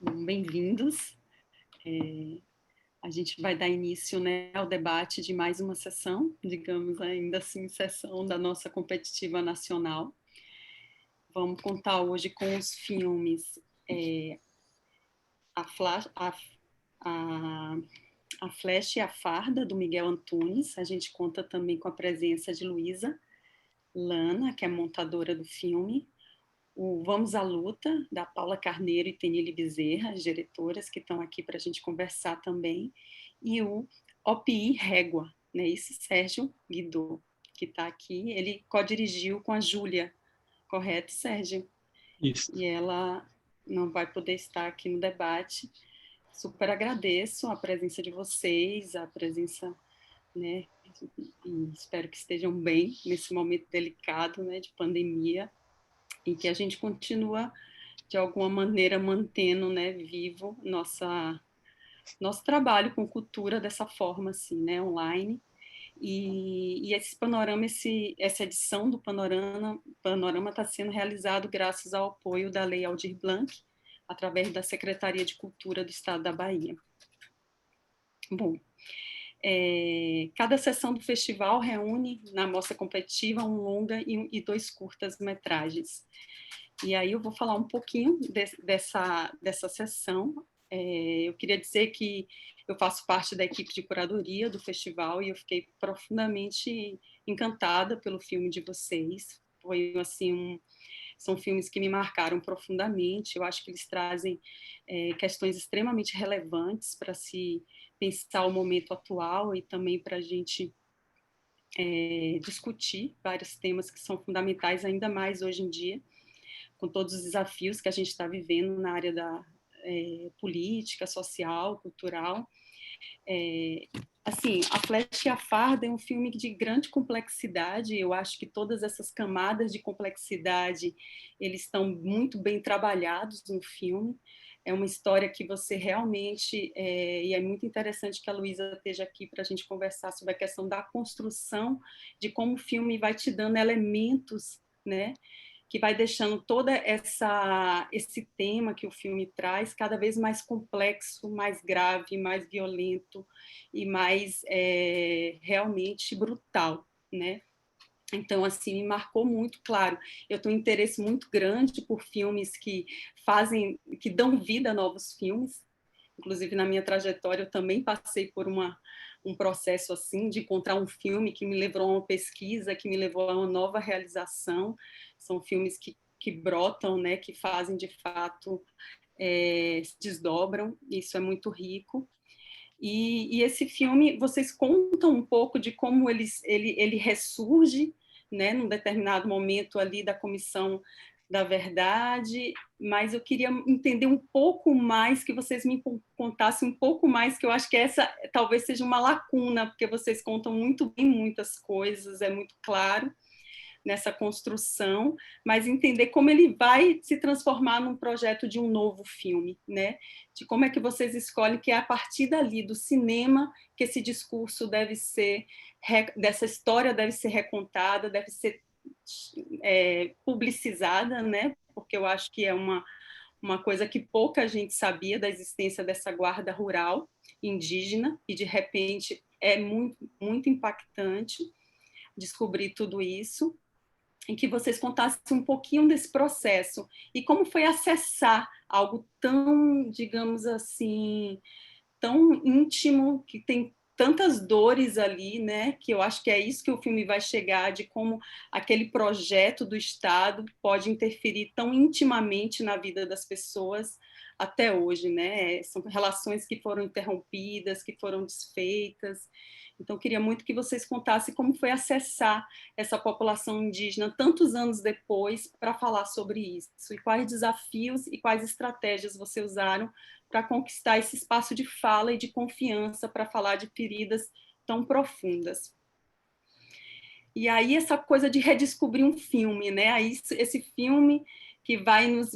Bom, bem-vindos. A gente vai dar início, né, ao debate de mais uma sessão, digamos ainda assim, sessão da nossa competitiva nacional. Vamos contar hoje com os filmes a Flecha e a Farda, do Miguel Antunes. A gente conta também com a presença de Luísa Lana, que é montadora do filme, o Vamos à Luta, da Paula Carneiro e Tenille Bezerra, as diretoras que estão aqui para a gente conversar também, e o OPI Régua, né? Esse Sérgio Guidô, que está aqui, ele co-dirigiu com a Júlia, correto, Sérgio? Isso. E ela não vai poder estar aqui no debate. Super agradeço a presença de vocês, a presença, né? E espero que estejam bem nesse momento delicado, né, de pandemia, e que a gente continua de alguma maneira mantendo, né, vivo nosso trabalho com cultura dessa forma, assim, né, online. E esse panorama, essa edição do Panorama está sendo realizado graças ao apoio da Lei Aldir Blanc, através da Secretaria de Cultura do Estado da Bahia. Bom, cada sessão do festival reúne na mostra competitiva um longa e 2 curtas-metragens. E aí eu vou falar um pouquinho dessa sessão. Eu queria dizer que eu faço parte da equipe de curadoria do festival e eu fiquei profundamente encantada pelo filme de vocês. Foi assim, são filmes que me marcaram profundamente. Eu acho que eles trazem questões extremamente relevantes para se pensar o momento atual e também para a gente discutir vários temas que são fundamentais ainda mais hoje em dia, com todos os desafios que a gente está vivendo na área da política, social, cultural. Assim, A Flecha e a Farda é um filme de grande complexidade. Eu acho que todas essas camadas de complexidade, eles estão muito bem trabalhados no filme. É uma história que você realmente... e é muito interessante que a Luísa esteja aqui para a gente conversar sobre a questão da construção, de como o filme vai te dando elementos, né, que vai deixando toda esse tema que o filme traz cada vez mais complexo, mais grave, mais violento e mais realmente brutal, né? Então, assim, me marcou muito, claro. Eu tenho um interesse muito grande por filmes que que dão vida a novos filmes. Inclusive, na minha trajetória, eu também passei por um processo assim de encontrar um filme que me levou a uma pesquisa, que me levou a uma nova realização. São filmes que brotam, né, que fazem de fato se desdobram. Isso é muito rico. E esse filme, vocês contam um pouco de como ele ressurge, né, num determinado momento ali da Comissão da Verdade, mas eu queria entender um pouco mais, que vocês me contassem um pouco mais, que eu acho que essa talvez seja uma lacuna, porque vocês contam muito bem muitas coisas, é muito claro nessa construção, mas entender como ele vai se transformar num projeto de um novo filme, né? De como é que vocês escolhem que é a partir dali, do cinema, que esse discurso deve ser, dessa história deve ser recontada, deve ser publicizada, né? Porque eu acho que é uma coisa que pouca gente sabia da existência dessa guarda rural indígena, e de repente é muito, muito impactante descobrir tudo isso, em que vocês contassem um pouquinho desse processo e como foi acessar algo tão, digamos assim, tão íntimo, que tem tantas dores ali, né? Que eu acho que é isso que o filme vai chegar, de como aquele projeto do Estado pode interferir tão intimamente na vida das pessoas até hoje, né? São relações que foram interrompidas, que foram desfeitas. Então, eu queria muito que vocês contassem como foi acessar essa população indígena tantos anos depois para falar sobre isso, e quais desafios e quais estratégias vocês usaram para conquistar esse espaço de fala e de confiança para falar de feridas tão profundas. E aí essa coisa de redescobrir um filme, né? Aí esse filme que vai nos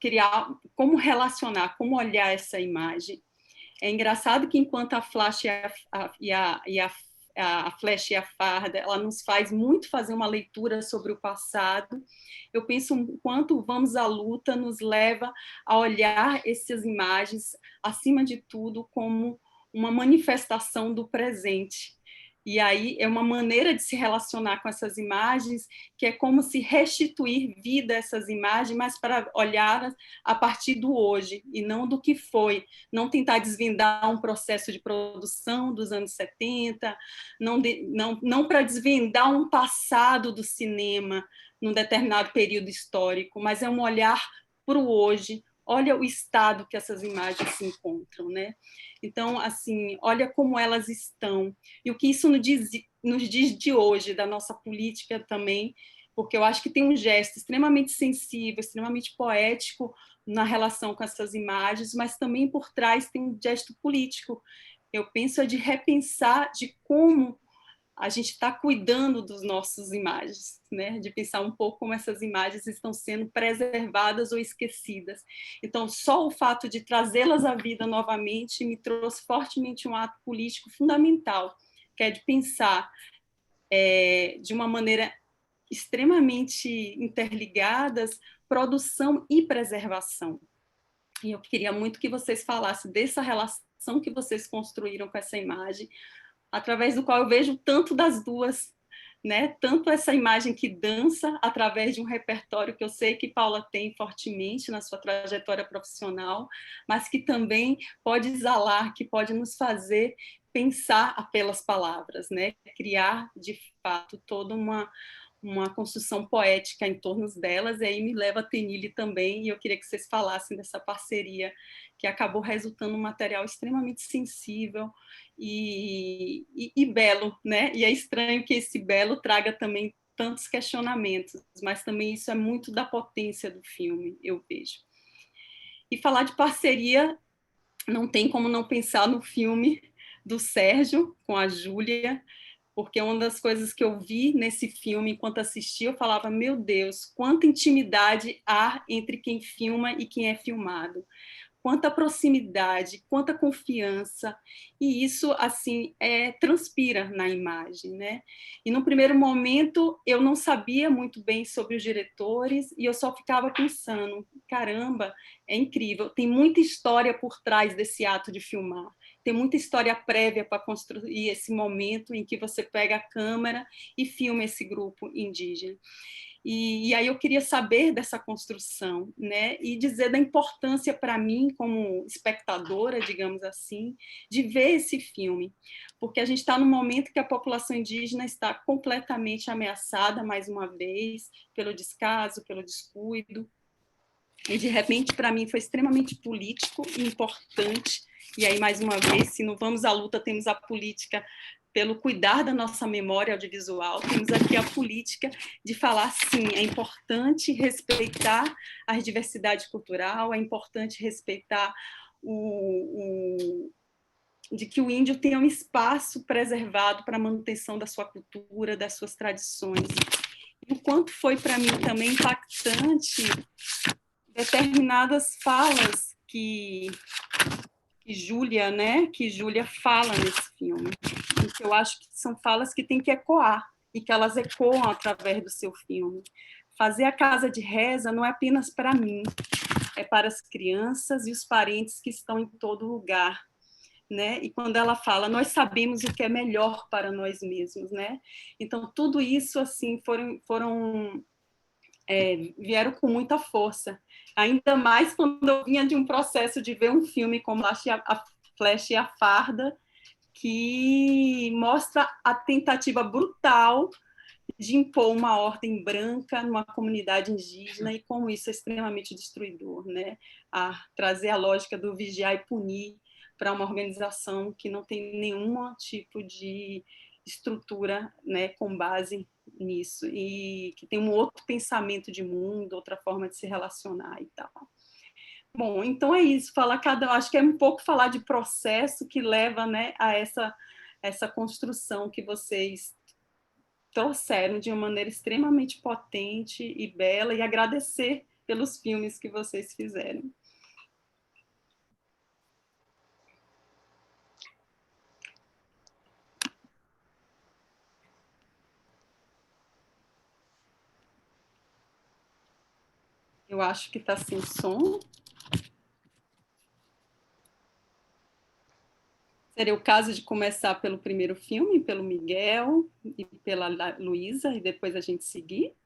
criar como relacionar, como olhar essa imagem. É engraçado que enquanto a Flash a Flecha e a Farda, ela nos faz muito fazer uma leitura sobre o passado. Eu penso o quanto Vamos à Luta nos leva a olhar essas imagens, acima de tudo, como uma manifestação do presente. E aí é uma maneira de se relacionar com essas imagens, que é como se restituir vida a essas imagens, mas para olhar a partir do hoje, e não do que foi. Não tentar desvendar um processo de produção dos anos 70, não para desvendar um passado do cinema num determinado período histórico, mas é um olhar para o hoje. Olha o estado que essas imagens se encontram, né? Então, assim, olha como elas estão. E o que isso nos diz de hoje, da nossa política também, porque eu acho que tem um gesto extremamente sensível, extremamente poético na relação com essas imagens, mas também por trás tem um gesto político. Eu penso de repensar de como a gente está cuidando das nossas imagens, né? De pensar um pouco como essas imagens estão sendo preservadas ou esquecidas. Então, só o fato de trazê-las à vida novamente me trouxe fortemente um ato político fundamental, que é de pensar de uma maneira extremamente interligadas produção e preservação. E eu queria muito que vocês falassem dessa relação que vocês construíram com essa imagem, através do qual eu vejo tanto das duas, né? Tanto essa imagem que dança através de um repertório que eu sei que Paula tem fortemente na sua trajetória profissional, mas que também pode exalar, que pode nos fazer pensar pelas palavras, né? Criar de fato toda uma construção poética em torno delas, e aí me leva a Tenille também, e eu queria que vocês falassem dessa parceria que acabou resultando um material extremamente sensível e belo, né? E é estranho que esse belo traga também tantos questionamentos, mas também isso é muito da potência do filme, eu vejo. E falar de parceria, não tem como não pensar no filme do Sérgio com a Júlia, porque uma das coisas que eu vi nesse filme, enquanto assistia, eu falava, meu Deus, quanta intimidade há entre quem filma e quem é filmado. Quanta proximidade, quanta confiança, e isso assim transpira na imagem, né? E no primeiro momento eu não sabia muito bem sobre os diretores e eu só ficava pensando, caramba, é incrível, tem muita história por trás desse ato de filmar, tem muita história prévia para construir esse momento em que você pega a câmera e filma esse grupo indígena. E aí eu queria saber dessa construção, né? E dizer da importância para mim, como espectadora, digamos assim, de ver esse filme, porque a gente está num momento que a população indígena está completamente ameaçada, mais uma vez, pelo descaso, pelo descuido, e de repente, para mim, foi extremamente político e importante. E aí, mais uma vez, se não vamos à luta, temos a política pelo cuidar da nossa memória audiovisual, temos aqui a política de falar, sim, é importante respeitar a diversidade cultural, é importante respeitar de que o índio tenha um espaço preservado para a manutenção da sua cultura, das suas tradições. E o quanto foi, para mim, também impactante determinadas falas que Júlia, né, que Júlia fala nesse filme, e que eu acho que são falas que têm que ecoar e que elas ecoam através do seu filme. Fazer a casa de reza não é apenas para mim, é para as crianças e os parentes que estão em todo lugar, né? E quando ela fala, nós sabemos o que é melhor para nós mesmos, né? Então tudo isso assim vieram com muita força. Ainda mais quando eu vinha de um processo de ver um filme como A Flecha e a Farda, que mostra a tentativa brutal de impor uma ordem branca numa comunidade indígena e como isso é extremamente destruidor, né? Trazer a lógica do vigiar e punir para uma organização que não tem nenhum tipo de estrutura, né, com base nisso e que tem um outro pensamento de mundo, outra forma de se relacionar e tal. Bom, então é isso. Acho que é um pouco falar de processo que leva, né, a essa construção que vocês trouxeram de uma maneira extremamente potente e bela, e agradecer pelos filmes que vocês fizeram. Eu acho que está sem som. Seria o caso de começar pelo primeiro filme, pelo Miguel e pela Luísa, e depois a gente seguir?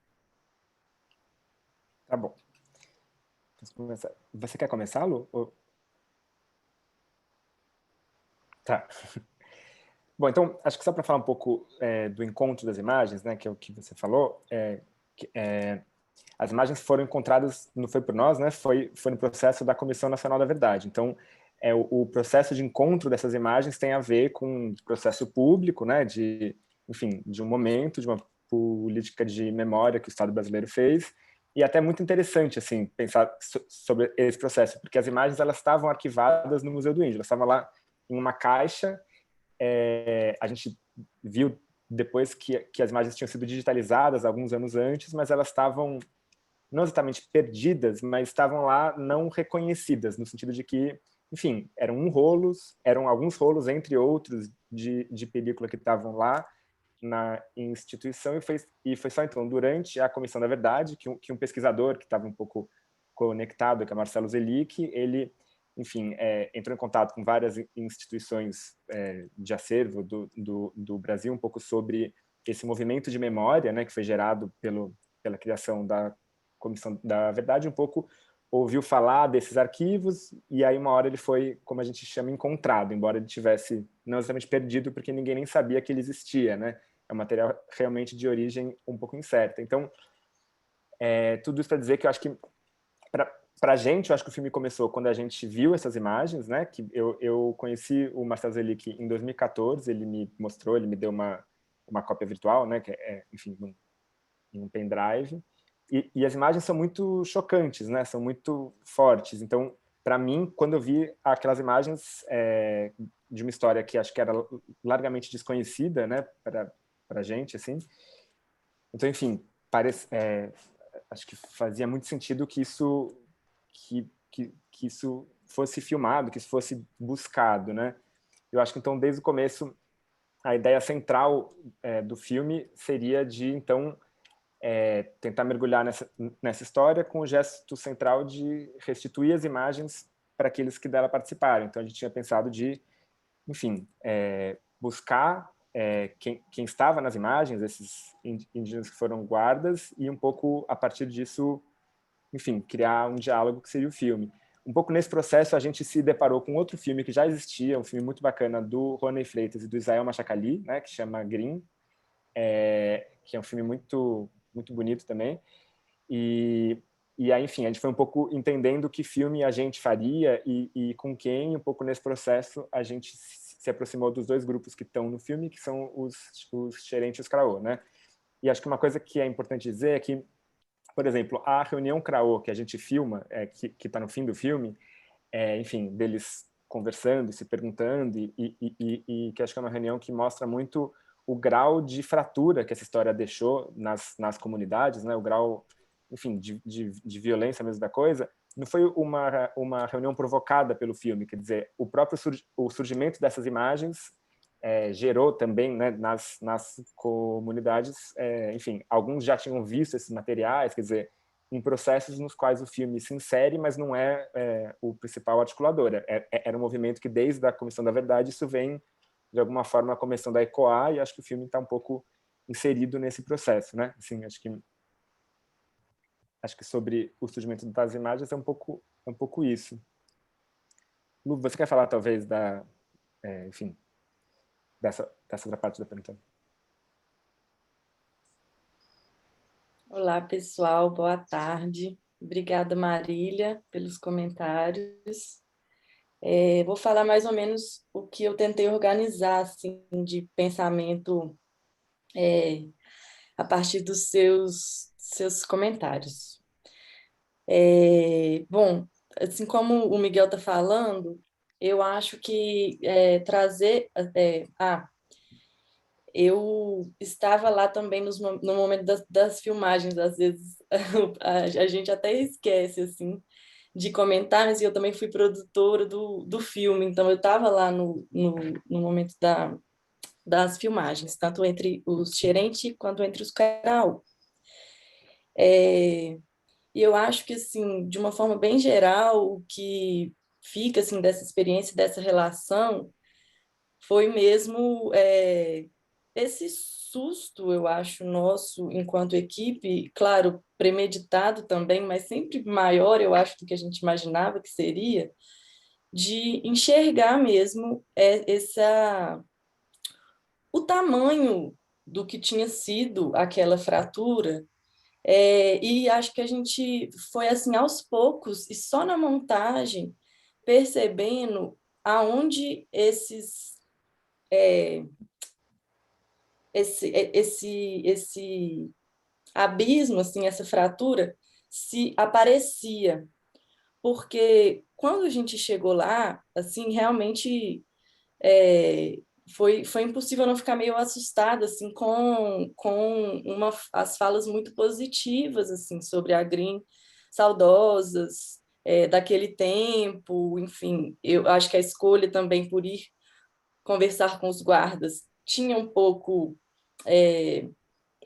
Tá bom. Vamos começar. Você quer começar, Lu? Tá. Bom, então, acho que só para falar um pouco do encontro das imagens, né, que é o que você falou, as imagens foram encontradas, não foi por nós, né, foi no processo da Comissão Nacional da Verdade. Então, o processo de encontro dessas imagens tem a ver com o processo público, né, enfim, de um momento, de uma política de memória que o Estado brasileiro fez, e até muito interessante, assim, pensar sobre esse processo, porque as imagens, elas estavam arquivadas no Museu do Índio, elas estavam lá em uma caixa. A gente viu depois que as imagens tinham sido digitalizadas alguns anos antes, mas elas estavam não exatamente perdidas, mas estavam lá não reconhecidas, no sentido de que, enfim, eram alguns rolos, entre outros, de película que estavam lá na instituição, e foi só então, durante a Comissão da Verdade, que um pesquisador que estava um pouco conectado, que é Marcelo Zelic, ele, enfim, entrou em contato com várias instituições de acervo do Brasil, um pouco sobre esse movimento de memória, né, que foi gerado pela criação da Comissão da Verdade, um pouco ouviu falar desses arquivos, e aí uma hora ele foi, como a gente chama, encontrado, embora ele tivesse não exatamente perdido, porque ninguém nem sabia que ele existia, né? É um material realmente de origem um pouco incerta. Então, tudo isso para dizer que eu acho que, para a gente, eu acho que o filme começou quando a gente viu essas imagens, né? Que eu conheci o Marcelo Zelic em 2014, ele me mostrou, ele me deu uma cópia virtual, né? Que enfim, em um pendrive. E as imagens são muito chocantes, né? São muito fortes. Então, para mim, quando eu vi aquelas imagens de uma história que acho que era largamente desconhecida, né, para a gente, assim. Então, enfim, acho que fazia muito sentido que isso fosse filmado, que isso fosse buscado, né? Eu acho que então, desde o começo, a ideia central do filme seria de então tentar mergulhar nessa história com o gesto central de restituir as imagens para aqueles que dela participaram. Então a gente tinha pensado de, enfim, buscar quem estava nas imagens, esses indígenas que foram guardas, e um pouco a partir disso, enfim, criar um diálogo que seria o filme. Um pouco nesse processo a gente se deparou com outro filme que já existia, um filme muito bacana do Rony Freitas e do Israel Machacali, né, que chama Green, que é um filme muito bonito também. E aí, enfim, a gente foi um pouco entendendo que filme a gente faria e com quem, um pouco nesse processo, a gente se aproximou dos dois grupos que estão no filme, que são os Xerente e os Craô, né? E acho que uma coisa que é importante dizer é que, por exemplo, a reunião Craô que a gente filma, que está no fim do filme, enfim, deles conversando, se perguntando, e que acho que é uma reunião que mostra muito o grau de fratura que essa história deixou nas comunidades, né? O grau, enfim, de violência mesmo da coisa. Não foi uma reunião provocada pelo filme, quer dizer, o surgimento dessas imagens gerou também, né, nas comunidades, enfim, alguns já tinham visto esses materiais, quer dizer, em processos nos quais o filme se insere, mas não é o principal articulador. Era um movimento que, desde a Comissão da Verdade, isso vem, de alguma forma, começando a ecoar, e acho que o filme está um pouco inserido nesse processo, né? Assim, acho que sobre o surgimento das imagens é um pouco isso. Lu, você quer falar, talvez, enfim, dessa outra parte da pergunta? Olá, pessoal, boa tarde. Obrigada, Marília, pelos comentários. Vou falar mais ou menos o que eu tentei organizar, assim, de pensamento a partir dos seus comentários. Bom, assim como o Miguel está falando, eu acho que trazer... eu estava lá também no momento das filmagens, às vezes a gente até esquece, assim, de comentar, mas eu também fui produtora do filme, então eu estava lá no momento das filmagens, tanto entre os Xerente quanto entre os Caraú. E eu acho que, assim, de uma forma bem geral, o que fica, assim, dessa experiência, dessa relação, foi mesmo esse susto, eu acho, nosso enquanto equipe, claro, premeditado também, mas sempre maior, eu acho, do que a gente imaginava que seria, de enxergar mesmo o tamanho do que tinha sido aquela fratura. E acho que a gente foi assim aos poucos e só na montagem percebendo aonde esse abismo, assim, essa fratura se aparecia, porque quando a gente chegou lá, assim, realmente é, foi impossível não ficar meio assustada assim com as falas muito positivas assim sobre a Green, saudosas daquele tempo, enfim, eu acho que a escolha também por ir conversar com os guardas tinha um pouco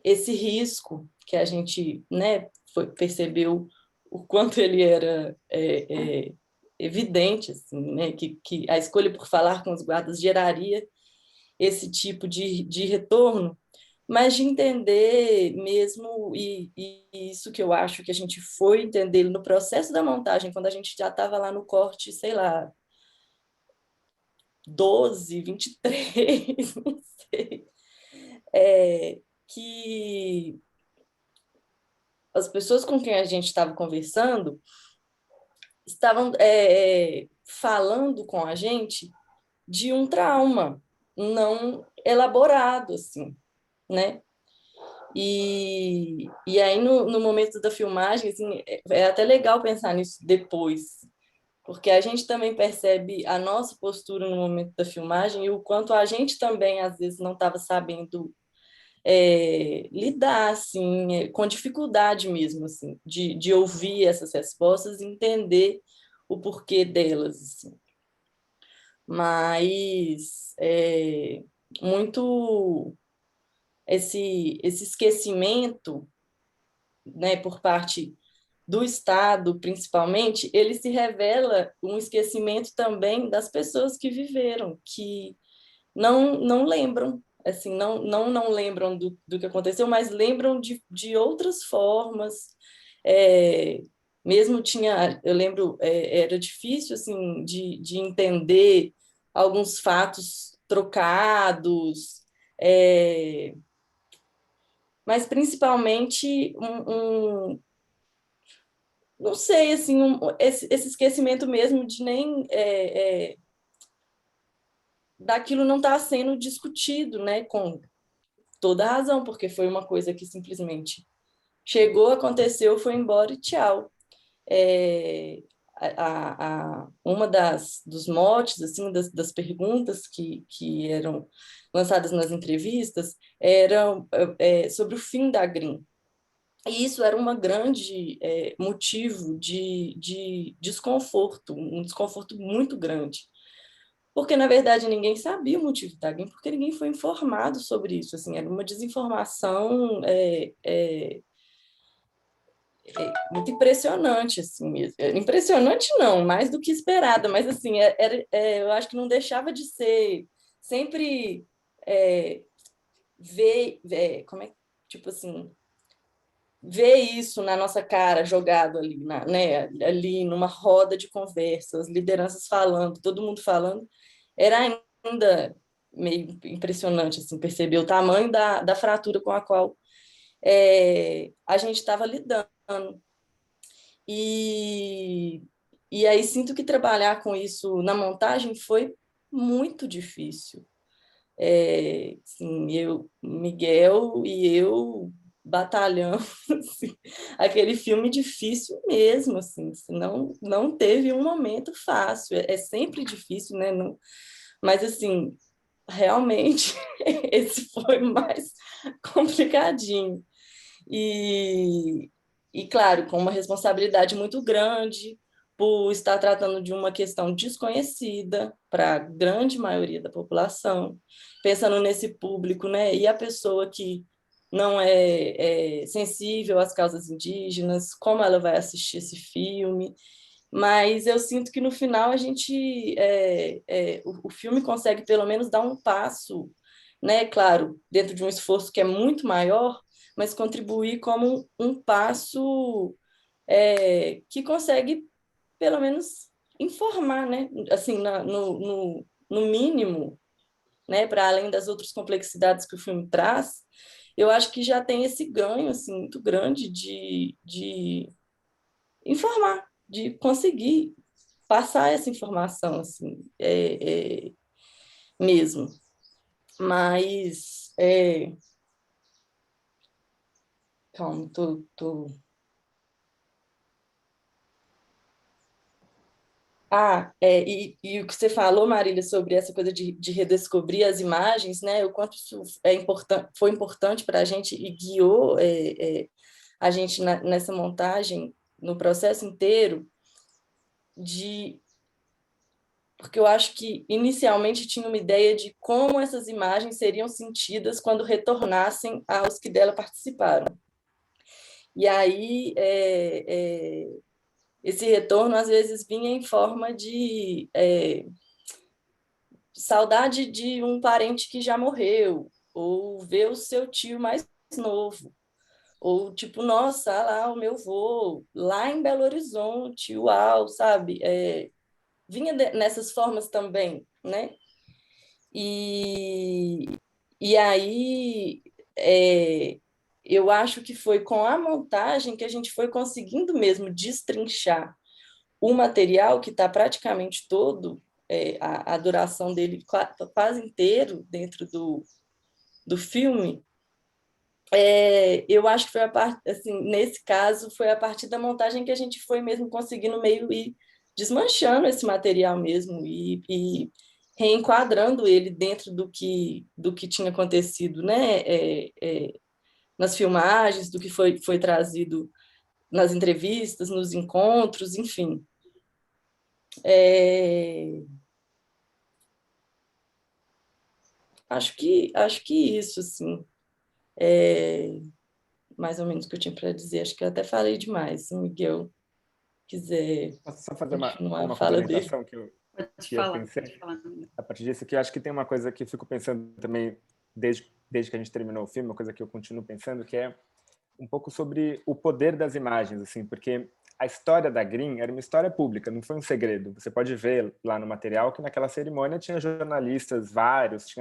esse risco que a gente, né, percebeu o quanto ele era evidente, assim, né, que a escolha por falar com os guardas geraria esse tipo de retorno, mas de entender mesmo, e isso que eu acho que a gente foi entender no processo da montagem, quando a gente já estava lá no corte, sei lá, 12, 23, não sei, que as pessoas com quem a gente estava conversando estavam falando com a gente de um trauma não elaborado, assim, né? E aí, no momento da filmagem, assim, é até legal pensar nisso depois, porque a gente também percebe a nossa postura no momento da filmagem e o quanto a gente também, às vezes, não estava sabendo lidar, assim, com dificuldade mesmo, assim, de ouvir essas respostas e entender o porquê delas, assim. Mas muito esse esquecimento, né, por parte do Estado, principalmente, ele se revela um esquecimento também das pessoas que viveram, que não lembram, assim, não lembram do que aconteceu, mas lembram de outras formas. É, mesmo tinha, eu lembro, era difícil, assim, de entender alguns fatos trocados, mas principalmente não sei, assim, esse esquecimento mesmo de nem daquilo não estar sendo discutido, né, com toda a razão, porque foi uma coisa que simplesmente chegou, aconteceu, foi embora e tchau. É, uma dos motes, assim, das perguntas que eram lançadas nas entrevistas eram sobre o fim da Green. E isso era um grande motivo de desconforto, um desconforto muito grande. Porque, na verdade, ninguém sabia o motivo da Green, porque ninguém foi informado sobre isso. Assim, era uma desinformação muito impressionante, assim mesmo. Impressionante não, mais do que esperada, mas assim, eu acho que não deixava de ser sempre como é tipo assim, ver isso na nossa cara jogado ali, né, ali numa roda de conversa, as lideranças falando, todo mundo falando, era ainda meio impressionante assim, perceber o tamanho da fratura com a qual a gente estava lidando. E, e aí sinto que trabalhar com isso na montagem foi muito difícil. Assim, Miguel e eu batalhamos assim, aquele filme difícil mesmo, assim, não teve um momento fácil, é sempre difícil, né? Não, mas assim, realmente esse foi mais complicadinho. E, e, claro, com uma responsabilidade muito grande por estar tratando de uma questão desconhecida para a grande maioria da população, pensando nesse público, né? E a pessoa que não é sensível às causas indígenas, como ela vai assistir esse filme. Mas eu sinto que no final a gente o filme consegue pelo menos dar um passo, né? Claro, dentro de um esforço que é muito maior, mas contribuir como um passo que consegue pelo menos informar, né? Assim, no mínimo, né? Para além das outras complexidades que o filme traz, eu acho que já tem esse ganho assim muito grande de informar, de conseguir passar essa informação assim mesmo. Mas calma, tô... E o que você falou, Marília, sobre essa coisa de redescobrir as imagens, né? O quanto isso foi importante para a gente e guiou a gente nessa montagem, no processo inteiro, porque eu acho que inicialmente tinha uma ideia de como essas imagens seriam sentidas quando retornassem aos que dela participaram. E aí esse retorno às vezes vinha em forma de saudade de um parente que já morreu, ou ver o seu tio mais novo, ou tipo, nossa, lá o meu vô, lá em Belo Horizonte, uau, sabe? Vinha nessas formas também, né? E, e aí eu acho que foi com a montagem que a gente foi conseguindo mesmo destrinchar o material que está praticamente todo, a duração dele quase inteiro dentro do filme. Eu acho que foi a parte, assim, nesse caso, foi a partir da montagem que a gente foi mesmo conseguindo meio ir desmanchando esse material mesmo e reenquadrando ele dentro do que tinha acontecido, né? Nas filmagens, do que foi trazido nas entrevistas, nos encontros, enfim. Acho que isso, assim, mais ou menos o que eu tinha para dizer. Acho que eu até falei demais. Se o Miguel quiser Posso só fazer continuar a uma fala dele. complementação que eu pensei? Pode falar. A partir disso, que eu acho que tem uma coisa que eu fico pensando também, desde que a gente terminou o filme, uma coisa que eu continuo pensando, que é um pouco sobre o poder das imagens, assim, porque a história da Green era uma história pública, não foi um segredo. Você pode ver lá no material que naquela cerimônia tinha jornalistas vários,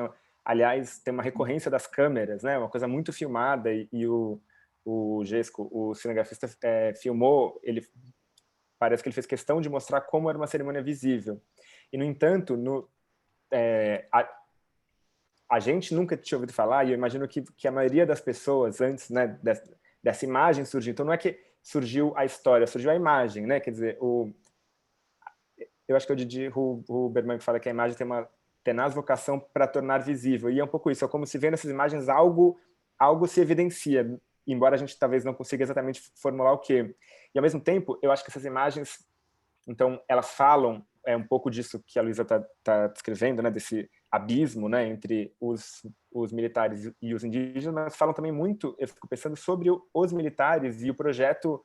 aliás, tem uma recorrência das câmeras, né? Uma coisa muito filmada e o Gesco, o cinegrafista, filmou, ele parece que ele fez questão de mostrar como era uma cerimônia visível. E no entanto, a gente nunca tinha ouvido falar, e eu imagino que a maioria das pessoas antes, né, dessa imagem surgiu. Então não é que surgiu a história, surgiu a imagem, né? Quer dizer, eu acho que é o Didi Huberman que fala que a imagem tem uma tenaz vocação para tornar visível. E é um pouco isso, é como se vendo essas imagens algo se evidencia, embora a gente talvez não consiga exatamente formular o quê. E ao mesmo tempo, eu acho que essas imagens, então, elas falam um pouco disso que a Luísa está descrevendo, né, desse abismo, né, entre os militares e os indígenas, mas falam também muito, eu fico pensando, sobre os militares e o projeto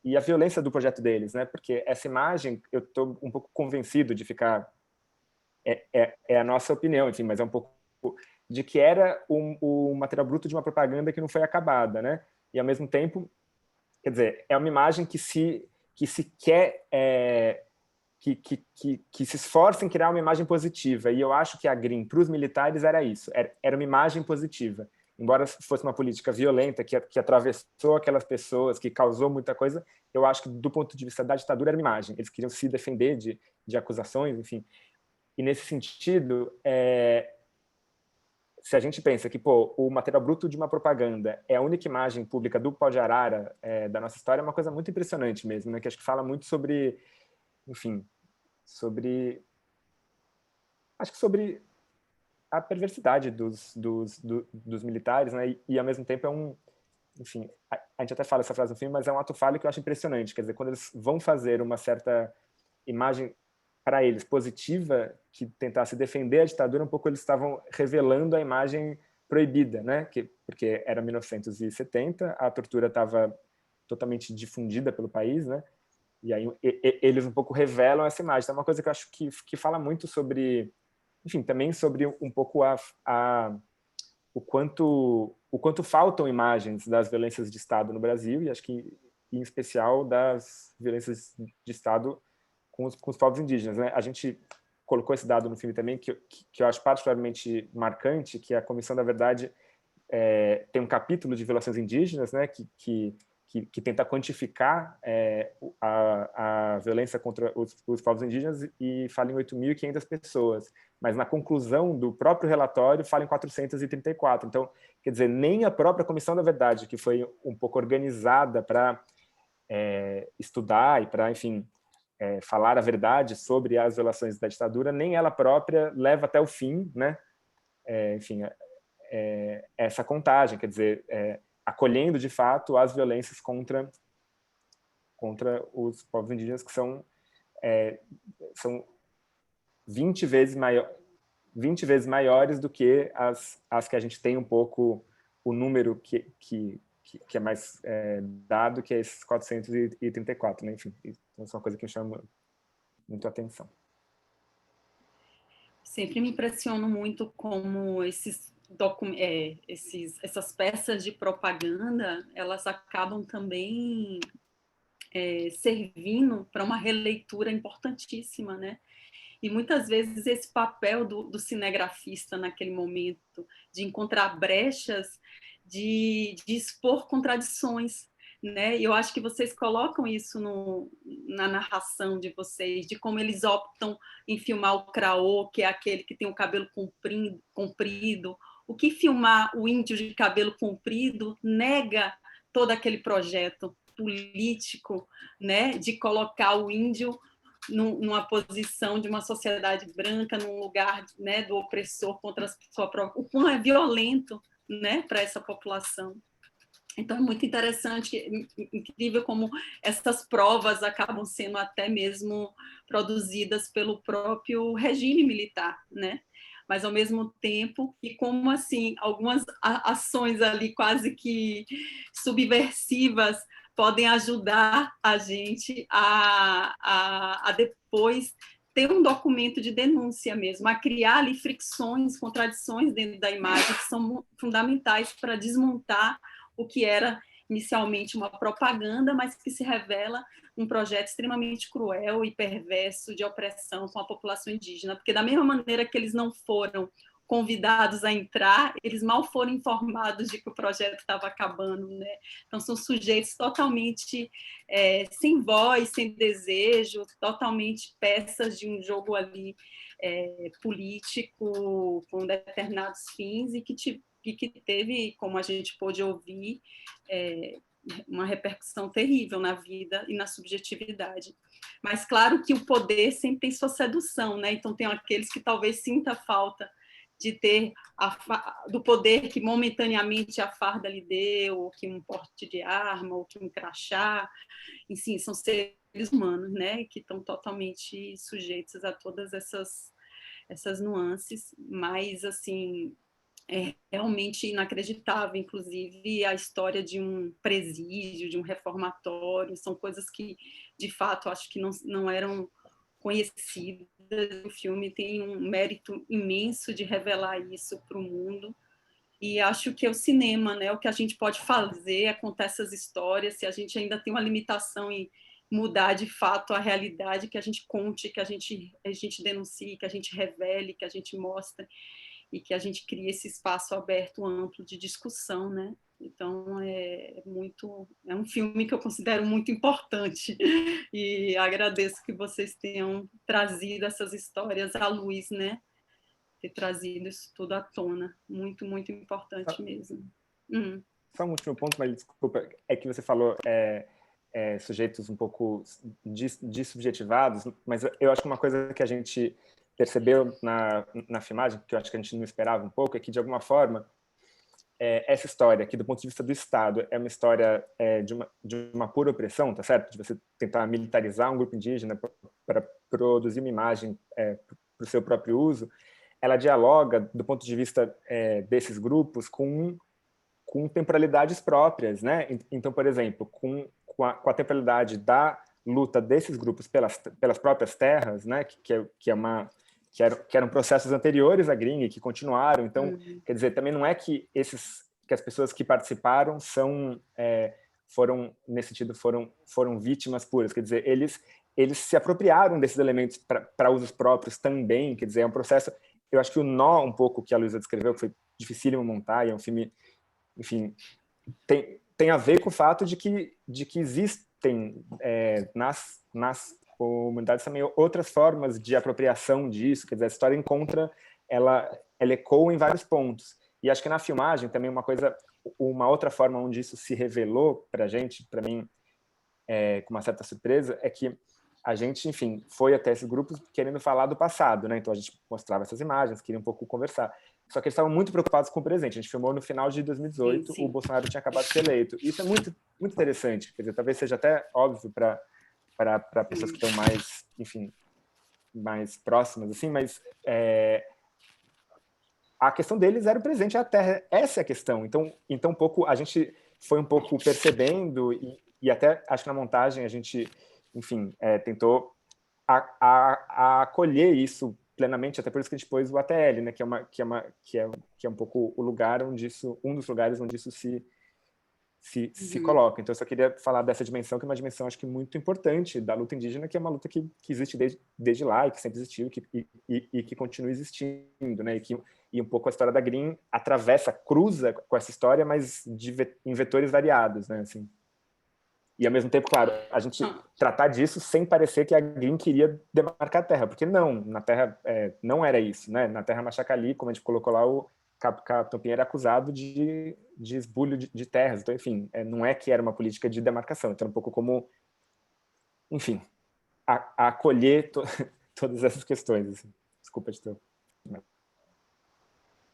e a violência do projeto deles, né, porque essa imagem, eu estou um pouco convencido de ficar, é a nossa opinião, enfim, mas é um pouco de que era o material bruto de uma propaganda que não foi acabada, né, e ao mesmo tempo, quer dizer, é uma imagem que se quer que se esforça em criar uma imagem positiva. E eu acho que a Green, para os militares, era isso. Era uma imagem positiva. Embora fosse uma política violenta que atravessou aquelas pessoas, que causou muita coisa, eu acho que, do ponto de vista da ditadura, era uma imagem. Eles queriam se defender de acusações, enfim. E, nesse sentido, se a gente pensa que o material bruto de uma propaganda é a única imagem pública do pau de arara da nossa história, é uma coisa muito impressionante mesmo, né? Que acho que fala muito sobre, enfim, acho que sobre a perversidade dos militares, né? E ao mesmo tempo enfim, a gente até fala essa frase no filme, mas é um ato falho que eu acho impressionante. Quer dizer, quando eles vão fazer uma certa imagem para eles positiva, que tentasse defender a ditadura, um pouco eles estavam revelando a imagem proibida, né? Porque era 1970, a tortura estava totalmente difundida pelo país, né? E aí eles um pouco revelam essa imagem. Então, é uma coisa que eu acho que fala muito sobre, enfim, também sobre um pouco o quanto faltam imagens das violências de Estado no Brasil, e acho que, em especial, das violências de Estado com os povos indígenas, né? A gente colocou esse dado no filme também, que eu acho particularmente marcante, que a Comissão da Verdade tem um capítulo de violações indígenas, né, que tenta quantificar a violência contra os povos indígenas, e fala em 8.500 pessoas. Mas na conclusão do próprio relatório fala em 434. Então, quer dizer, nem a própria Comissão da Verdade, que foi um pouco organizada para estudar e para, enfim, falar a verdade sobre as violações da ditadura, nem ela própria leva até o fim, né? Enfim, essa contagem, quer dizer, acolhendo de fato as violências contra os povos indígenas, que são 20 vezes maiores do que as que a gente tem um pouco o número que é mais dado, que é esses 434, né? Enfim, isso é uma coisa que me chama muito a atenção. Sempre me impressiono muito como essas peças de propaganda, elas acabam também servindo para uma releitura importantíssima, né? E muitas vezes esse papel do cinegrafista naquele momento, de encontrar brechas, de expor contradições, né? E eu acho que vocês colocam isso na narração de vocês, de como eles optam em filmar o Craô, que é aquele que tem o cabelo comprido. O que filmar o índio de cabelo comprido nega todo aquele projeto político, né? De colocar o índio numa posição de uma sociedade branca, num lugar, né, do opressor contra a sua própria... O quão é violento, né, para essa população. Então, é muito interessante, incrível como essas provas acabam sendo até mesmo produzidas pelo próprio regime militar, né? Mas, ao mesmo tempo, e como, assim, algumas ações ali quase que subversivas podem ajudar a gente a depois ter um documento de denúncia mesmo, a criar ali fricções, contradições dentro da imagem que são fundamentais para desmontar o que era inicialmente uma propaganda, mas que se revela um projeto extremamente cruel e perverso de opressão com a população indígena, porque da mesma maneira que eles não foram convidados a entrar, eles mal foram informados de que o projeto estava acabando, né? Então, são sujeitos totalmente sem voz, sem desejo, totalmente peças de um jogo ali político com determinados fins e que teve, como a gente pôde ouvir, uma repercussão terrível na vida e na subjetividade. Mas, claro que o poder sempre tem sua sedução, né? Então, tem aqueles que talvez sinta falta de ter do poder que momentaneamente a farda lhe deu, ou que um porte de arma, ou que um crachá, enfim, são seres humanos, né, que estão totalmente sujeitos a todas essas nuances, mas, assim, é realmente inacreditável, inclusive a história de um presídio, de um reformatório, são coisas que, de fato, acho que não eram conhecidas. O filme tem um mérito imenso de revelar isso para o mundo, e acho que é o cinema, né? O que a gente pode fazer é contar essas histórias. Se a gente ainda tem uma limitação em mudar de fato a realidade, que a gente conte, que a gente denuncie, que a gente revele, que a gente mostre e que a gente crie esse espaço aberto, amplo de discussão, né? Então, é um filme que eu considero muito importante e agradeço que vocês tenham trazido essas histórias à luz, né? Ter trazido isso tudo à tona. Muito, muito importante mesmo. Só um último ponto, mas desculpa, é que você falou sujeitos um pouco dessubjetivados, mas eu acho que uma coisa que a gente percebeu na filmagem, que eu acho que a gente não esperava um pouco, é que, de alguma forma, essa história, que do ponto de vista do Estado, é uma história de uma pura opressão, tá certo? De você tentar militarizar um grupo indígena para produzir uma imagem para o seu próprio uso, ela dialoga do ponto de vista desses grupos com temporalidades próprias, né? Então, por exemplo, com a temporalidade da luta desses grupos pelas próprias terras, né? Que eram processos anteriores à Green e que continuaram. Então, quer dizer, também não é que as pessoas que participaram foram nesse sentido foram vítimas puras. Quer dizer, eles se apropriaram desses elementos para usos próprios também. Quer dizer, é um processo. Eu acho que o nó um pouco que a Luísa descreveu, que foi dificílimo montar, e é um filme, enfim, tem a ver com o fato de que existem nas comunidades também outras formas de apropriação disso. Quer dizer, a história ela ecoa em vários pontos. E acho que na filmagem também uma outra forma onde isso se revelou para mim, com uma certa surpresa, é que a gente, enfim, foi até esses grupos querendo falar do passado, né? Então a gente mostrava essas imagens, queria um pouco conversar. Só que eles estavam muito preocupados com o presente. A gente filmou no final de 2018, sim. O Bolsonaro tinha acabado de ser eleito. Isso é muito, muito interessante. Quer dizer, talvez seja até óbvio para pessoas que estão mais, enfim, mais próximas, assim, mas a questão deles era o presente, a Terra. Essa é a questão. Então um pouco a gente foi um pouco percebendo e até acho que na montagem a gente, enfim, tentou acolher isso plenamente, até por isso que a gente pôs o ATL, né, que é um pouco o lugar onde um dos lugares onde isso se coloca. Então eu só queria falar dessa dimensão, que é uma dimensão acho que muito importante da luta indígena, que é uma luta que existe desde lá e que sempre existiu e que continua existindo, né, e um pouco a história da Green cruza com essa história, mas em vetores variados, né, assim. E, ao mesmo tempo, claro, a gente tratar disso sem parecer que a Green queria demarcar a terra, porque não, na terra não era isso, né? Na terra Machacali, como a gente colocou lá, o Capitão Pinheiro era acusado de esbulho de terras. Então, enfim, não é que era uma política de demarcação. Então, um pouco como, enfim, acolher todas essas questões. Assim. Desculpa de ter...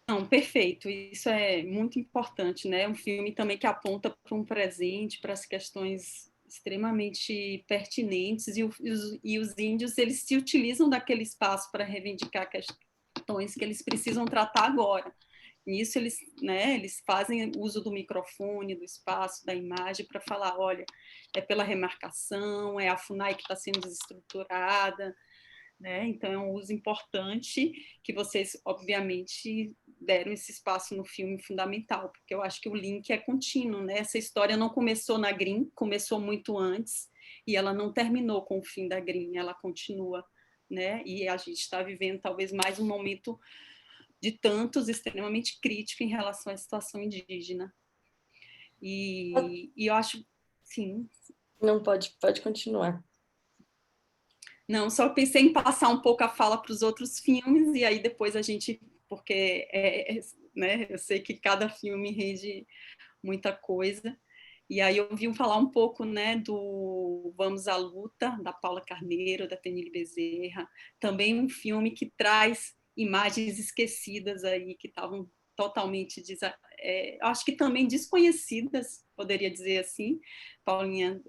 Não, perfeito. Isso é muito importante, né? Um filme também que aponta para um presente, para as questões extremamente pertinentes e os índios eles se utilizam daquele espaço para reivindicar questões que eles precisam tratar agora. Nisso eles, né, eles fazem uso do microfone, do espaço, da imagem para falar, olha, é pela remarcação, é a FUNAI que está sendo desestruturada, né? Então é um uso importante que vocês, obviamente, deram esse espaço no filme fundamental, porque eu acho que o link é contínuo, né? Essa história não começou na Green, começou muito antes, e ela não terminou com o fim da Green, ela continua, né? E a gente está vivendo talvez mais um momento de tantos extremamente crítico em relação à situação indígena. E eu acho, sim. Não, pode continuar. Não, só pensei em passar um pouco a fala para os outros filmes, e aí depois a gente, porque né, eu sei que cada filme rende muita coisa, e aí eu ouvi falar um pouco, né, do Vamos à Luta, da Paula Carneiro, da Tenille Bezerra, também um filme que traz imagens esquecidas aí, que estavam totalmente, acho que também desconhecidas, poderia dizer assim, Paulinha,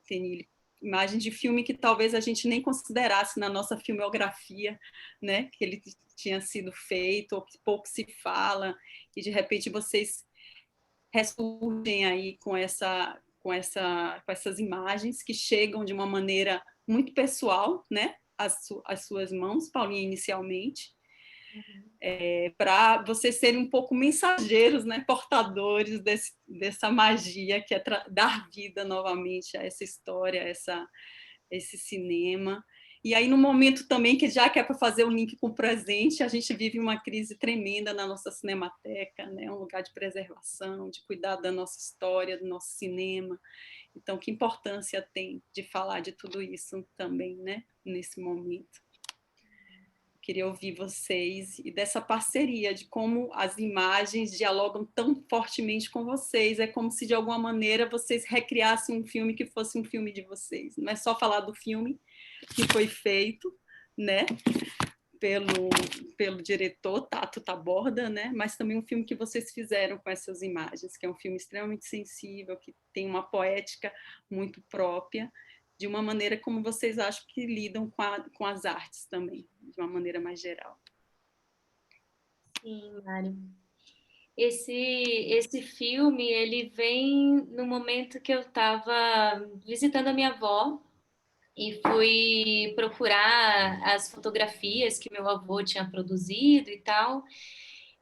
Tenille, imagem de filme que talvez a gente nem considerasse na nossa filmografia, né, que ele tinha sido feito, ou que pouco se fala, e de repente vocês ressurgem aí com essas imagens que chegam de uma maneira muito pessoal, né, às suas mãos, Paulinha, inicialmente, para vocês serem um pouco mensageiros, né, portadores dessa magia que é dar vida novamente a essa história, esse cinema. E aí, no momento também, que já que é para fazer o link com o presente, a gente vive uma crise tremenda na nossa cinemateca, né? Um lugar de preservação, de cuidar da nossa história, do nosso cinema. Então, que importância tem de falar de tudo isso também, né? Nesse momento. Queria ouvir vocês e dessa parceria, de como as imagens dialogam tão fortemente com vocês. É como se, de alguma maneira, vocês recriassem um filme que fosse um filme de vocês. Não é só falar do filme que foi feito, né, pelo diretor Tato Taborda, né, mas também um filme que vocês fizeram com essas imagens, que é um filme extremamente sensível, que tem uma poética muito própria, de uma maneira como vocês acham que lidam com as artes também, de uma maneira mais geral. Sim, Mário. Esse filme, ele vem no momento que eu estava visitando a minha avó e fui procurar as fotografias que meu avô tinha produzido e tal.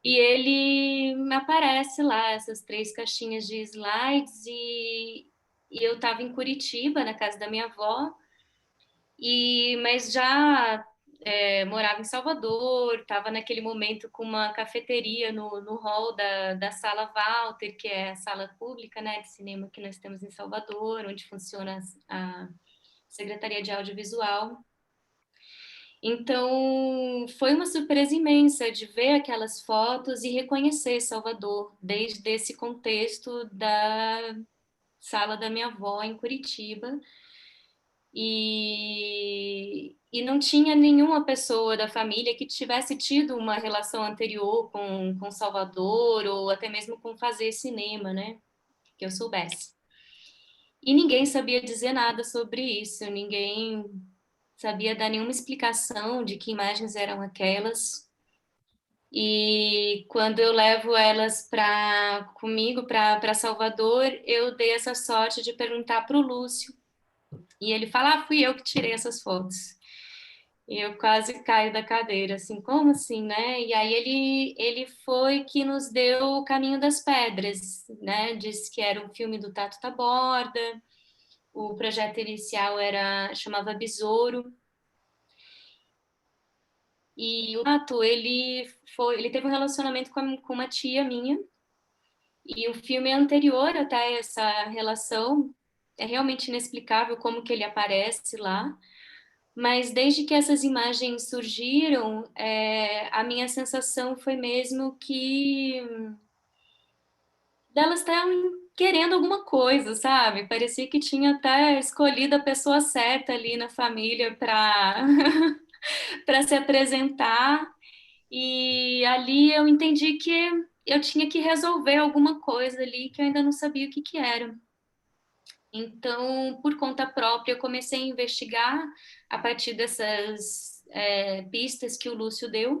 E ele me aparece lá, essas 3 caixinhas de slides, e eu estava em Curitiba, na casa da minha avó, mas já morava em Salvador, estava naquele momento com uma cafeteria no hall da Sala Walter, que é a sala pública, né, de cinema que nós temos em Salvador, onde funciona a Secretaria de Audiovisual. Então, foi uma surpresa imensa de ver aquelas fotos e reconhecer Salvador, desde esse contexto da sala da minha avó em Curitiba. E não tinha nenhuma pessoa da família que tivesse tido uma relação anterior com Salvador, ou até mesmo com fazer cinema, né? Que eu soubesse. E ninguém sabia dizer nada sobre isso, ninguém sabia dar nenhuma explicação de que imagens eram aquelas. E quando eu levo elas comigo para Salvador, eu dei essa sorte de perguntar para o Lúcio. E ele fala, fui eu que tirei essas fotos. E eu quase caio da cadeira, assim, como assim, né? E aí ele foi que nos deu o Caminho das Pedras, né? Disse que era um filme do Tato Taborda, o projeto inicial chamava Besouro. E o Tato, ele teve um relacionamento com uma tia minha, e o filme é anterior até essa relação, é realmente inexplicável como que ele aparece lá, mas desde que essas imagens surgiram, a minha sensação foi mesmo que delas estavam querendo alguma coisa, sabe? Parecia que tinha até escolhido a pessoa certa ali na família para para se apresentar. E ali eu entendi que eu tinha que resolver alguma coisa ali que eu ainda não sabia o que que era. Então, por conta própria, eu comecei a investigar a partir dessas pistas que o Lúcio deu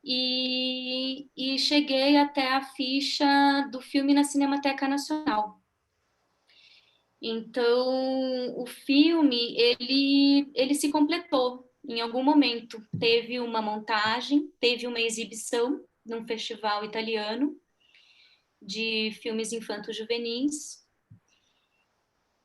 e cheguei até a ficha do filme na Cinemateca Nacional. Então, o filme, ele se completou em algum momento. Teve uma montagem, teve uma exibição num festival italiano de filmes infanto-juvenis.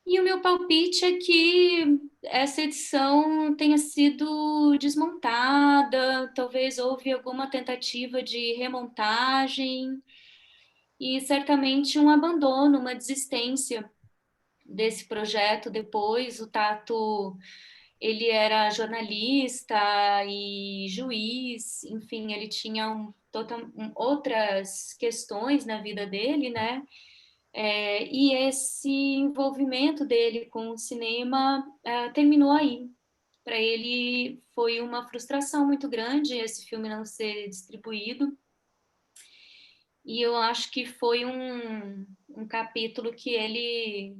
E o meu palpite é que essa edição tenha sido desmontada, talvez houve alguma tentativa de remontagem e certamente um abandono, uma desistência desse projeto depois. O Tato, ele era jornalista e juiz, enfim, ele tinha outras questões na vida dele, né? E esse envolvimento dele com o cinema terminou aí. Para ele foi uma frustração muito grande esse filme não ser distribuído. E eu acho que foi um capítulo que ele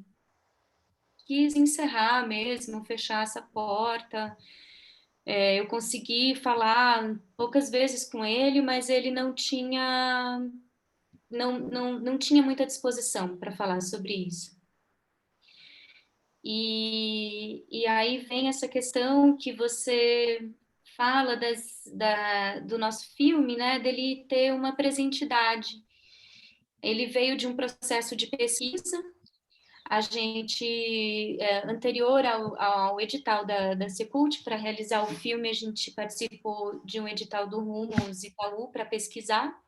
quis encerrar mesmo, fechar essa porta. Eu consegui falar poucas vezes com ele, mas ele não tinha muita disposição para falar sobre isso. E aí vem essa questão que você fala do nosso filme, né, dele ter uma presentidade. Ele veio de um processo de pesquisa. A gente, anterior ao edital da Secult, para realizar o filme, a gente participou de um edital do Rumos Itaú para pesquisar.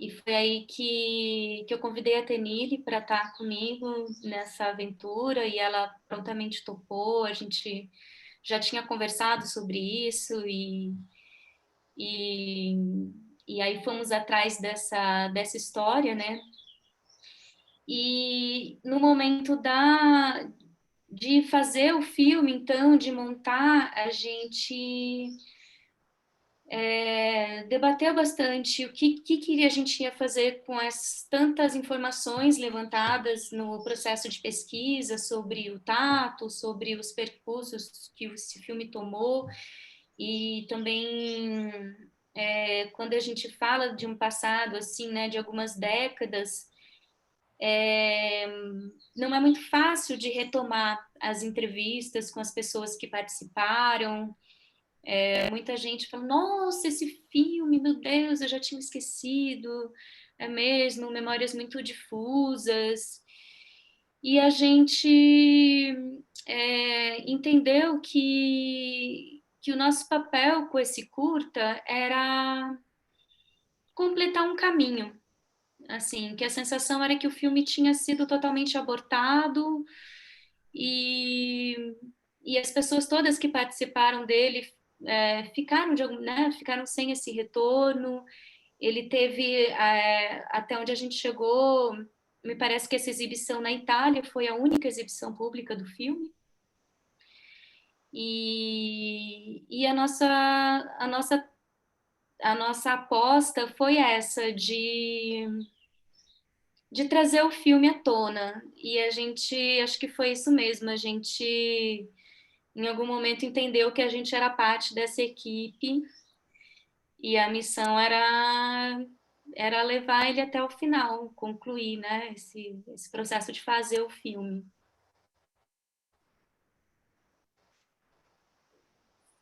E foi aí que eu convidei a Tenille para estar comigo nessa aventura, e ela prontamente topou. A gente já tinha conversado sobre isso, e, e aí fomos atrás dessa história, né? E no momento de fazer o filme, então, de montar, a gente debateu bastante o que a gente ia fazer com as tantas informações levantadas no processo de pesquisa sobre o Tato, sobre os percursos que esse filme tomou, e também quando a gente fala de um passado, assim, né, de algumas décadas, não é muito fácil de retomar as entrevistas com as pessoas que participaram. Muita gente fala, nossa, esse filme, meu Deus, eu já tinha esquecido, é mesmo, memórias muito difusas. E a gente entendeu que o nosso papel com esse curta era completar um caminho, assim, que a sensação era que o filme tinha sido totalmente abortado e, e as pessoas todas que participaram dele ficaram, né, ficaram sem esse retorno. Ele teve, até onde a gente chegou, me parece que essa exibição na Itália foi a única exibição pública do filme. E a nossa aposta foi essa, de trazer o filme à tona. E a gente, acho que foi isso mesmo, a gente, em algum momento, entendeu que a gente era parte dessa equipe e a missão era levar ele até o final, concluir, né, esse processo de fazer o filme.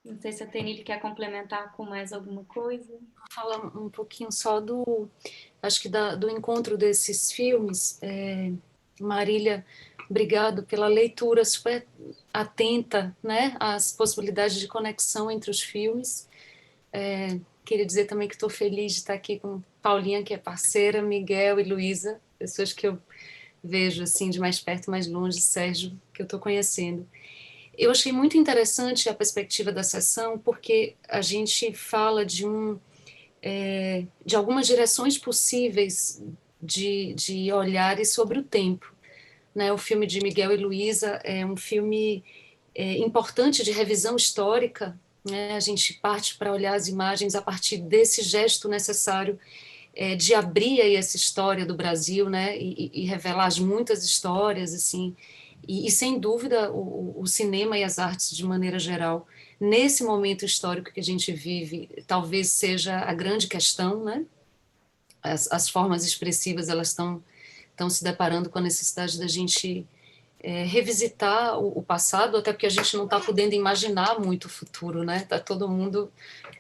Não sei se a Tenille quer complementar com mais alguma coisa. Vou falar um pouquinho só acho que do encontro desses filmes. Marília, obrigado pela leitura super atenta, né, às possibilidades de conexão entre os filmes. Queria dizer também que estou feliz de estar aqui com Paulinha, que é parceira, Miguel e Luísa, pessoas que eu vejo assim de mais perto, mais longe, Sérgio, que eu estou conhecendo. Eu achei muito interessante a perspectiva da sessão, porque a gente fala de algumas direções possíveis de olhares sobre o tempo, né? O filme de Miguel e Luísa é um filme importante de revisão histórica, né? A gente parte para olhar as imagens a partir desse gesto necessário de abrir aí essa história do Brasil, né? E revelar as muitas histórias, assim. E sem dúvida, o cinema e as artes, de maneira geral, nesse momento histórico que a gente vive, talvez seja a grande questão, né? As formas expressivas, elas estão se deparando com a necessidade da gente revisitar o passado, até porque a gente não está podendo imaginar muito o futuro, né? Está todo mundo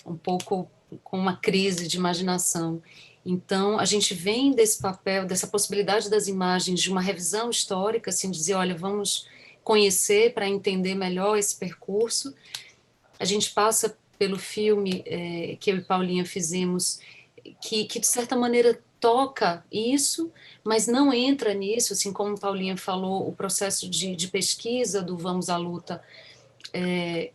um pouco com uma crise de imaginação. Então, a gente vem desse papel, dessa possibilidade das imagens, de uma revisão histórica, assim, dizer, olha, vamos conhecer para entender melhor esse percurso. A gente passa pelo filme que eu e Paulinha fizemos, que de certa maneira toca isso, mas não entra nisso, assim como Paulinha falou, o processo de pesquisa do Vamos à Luta,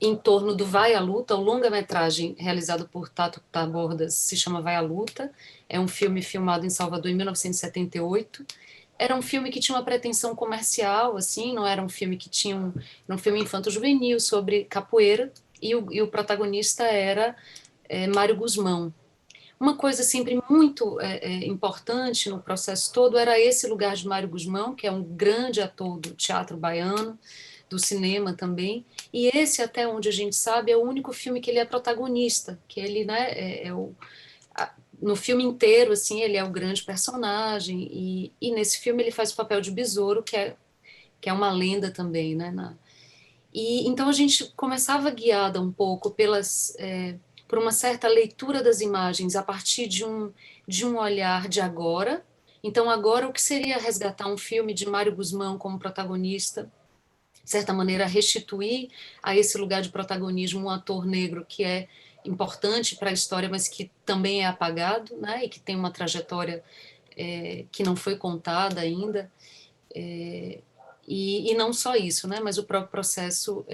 em torno do Vai à Luta, o longa-metragem realizado por Tato Tabordas se chama Vai à Luta, é um filme filmado em Salvador em 1978, era um filme que tinha uma pretensão comercial, assim, não era um filme que tinha era um filme infanto-juvenil sobre capoeira, e o protagonista era Mário Guzmão. Uma coisa sempre muito importante no processo todo era esse lugar de Mário Guzmão, que é um grande ator do teatro baiano, do cinema também, e esse, até onde a gente sabe, é o único filme que ele é protagonista, que ele, né, no filme inteiro, assim, ele é o grande personagem, e nesse filme ele faz o papel de besouro, que é uma lenda também, né, e então a gente começava guiada um pouco por uma certa leitura das imagens a partir de um olhar de agora. Então, agora, o que seria resgatar um filme de Mário Guzmão como protagonista, de certa maneira, restituir a esse lugar de protagonismo um ator negro que é importante para a história, mas que também é apagado, né? E que tem uma trajetória que não foi contada ainda. E não só isso, né? Mas o próprio processo,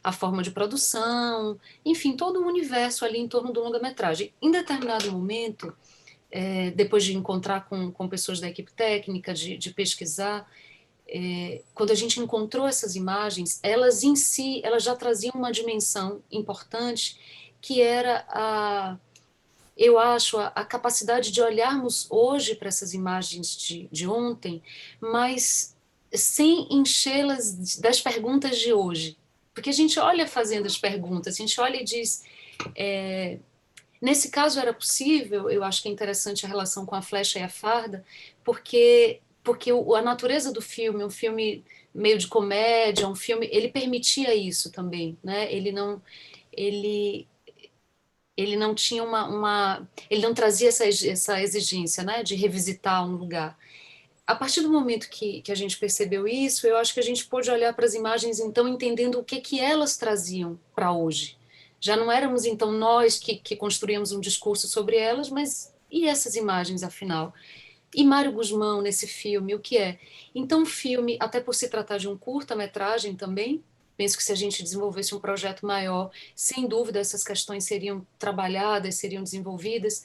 a forma de produção, enfim, todo o universo ali em torno do longa-metragem. Em determinado momento, depois de encontrar com pessoas da equipe técnica, de pesquisar, quando a gente encontrou essas imagens, elas em si, elas já traziam uma dimensão importante, que era eu acho, a capacidade de olharmos hoje para essas imagens de ontem, mas sem enchê-las das perguntas de hoje. Porque a gente olha fazendo as perguntas, a gente olha e diz, Nesse caso era possível, eu acho que é interessante a relação com a flecha e a farda, porque a natureza do filme, um filme meio de comédia, um filme, ele permitia isso também, né? Ele ele não tinha ele não trazia essa exigência, né, de revisitar um lugar. A partir do momento que a gente percebeu isso, eu acho que a gente pôde olhar para as imagens, então, entendendo o que elas traziam para hoje. Já não éramos, então, nós que construíamos um discurso sobre elas, mas e essas imagens, afinal? E Mário Guzmão, nesse filme, o que é? Então, o filme, até por se tratar de um curta-metragem também, penso que se a gente desenvolvesse um projeto maior, sem dúvida essas questões seriam trabalhadas, seriam desenvolvidas,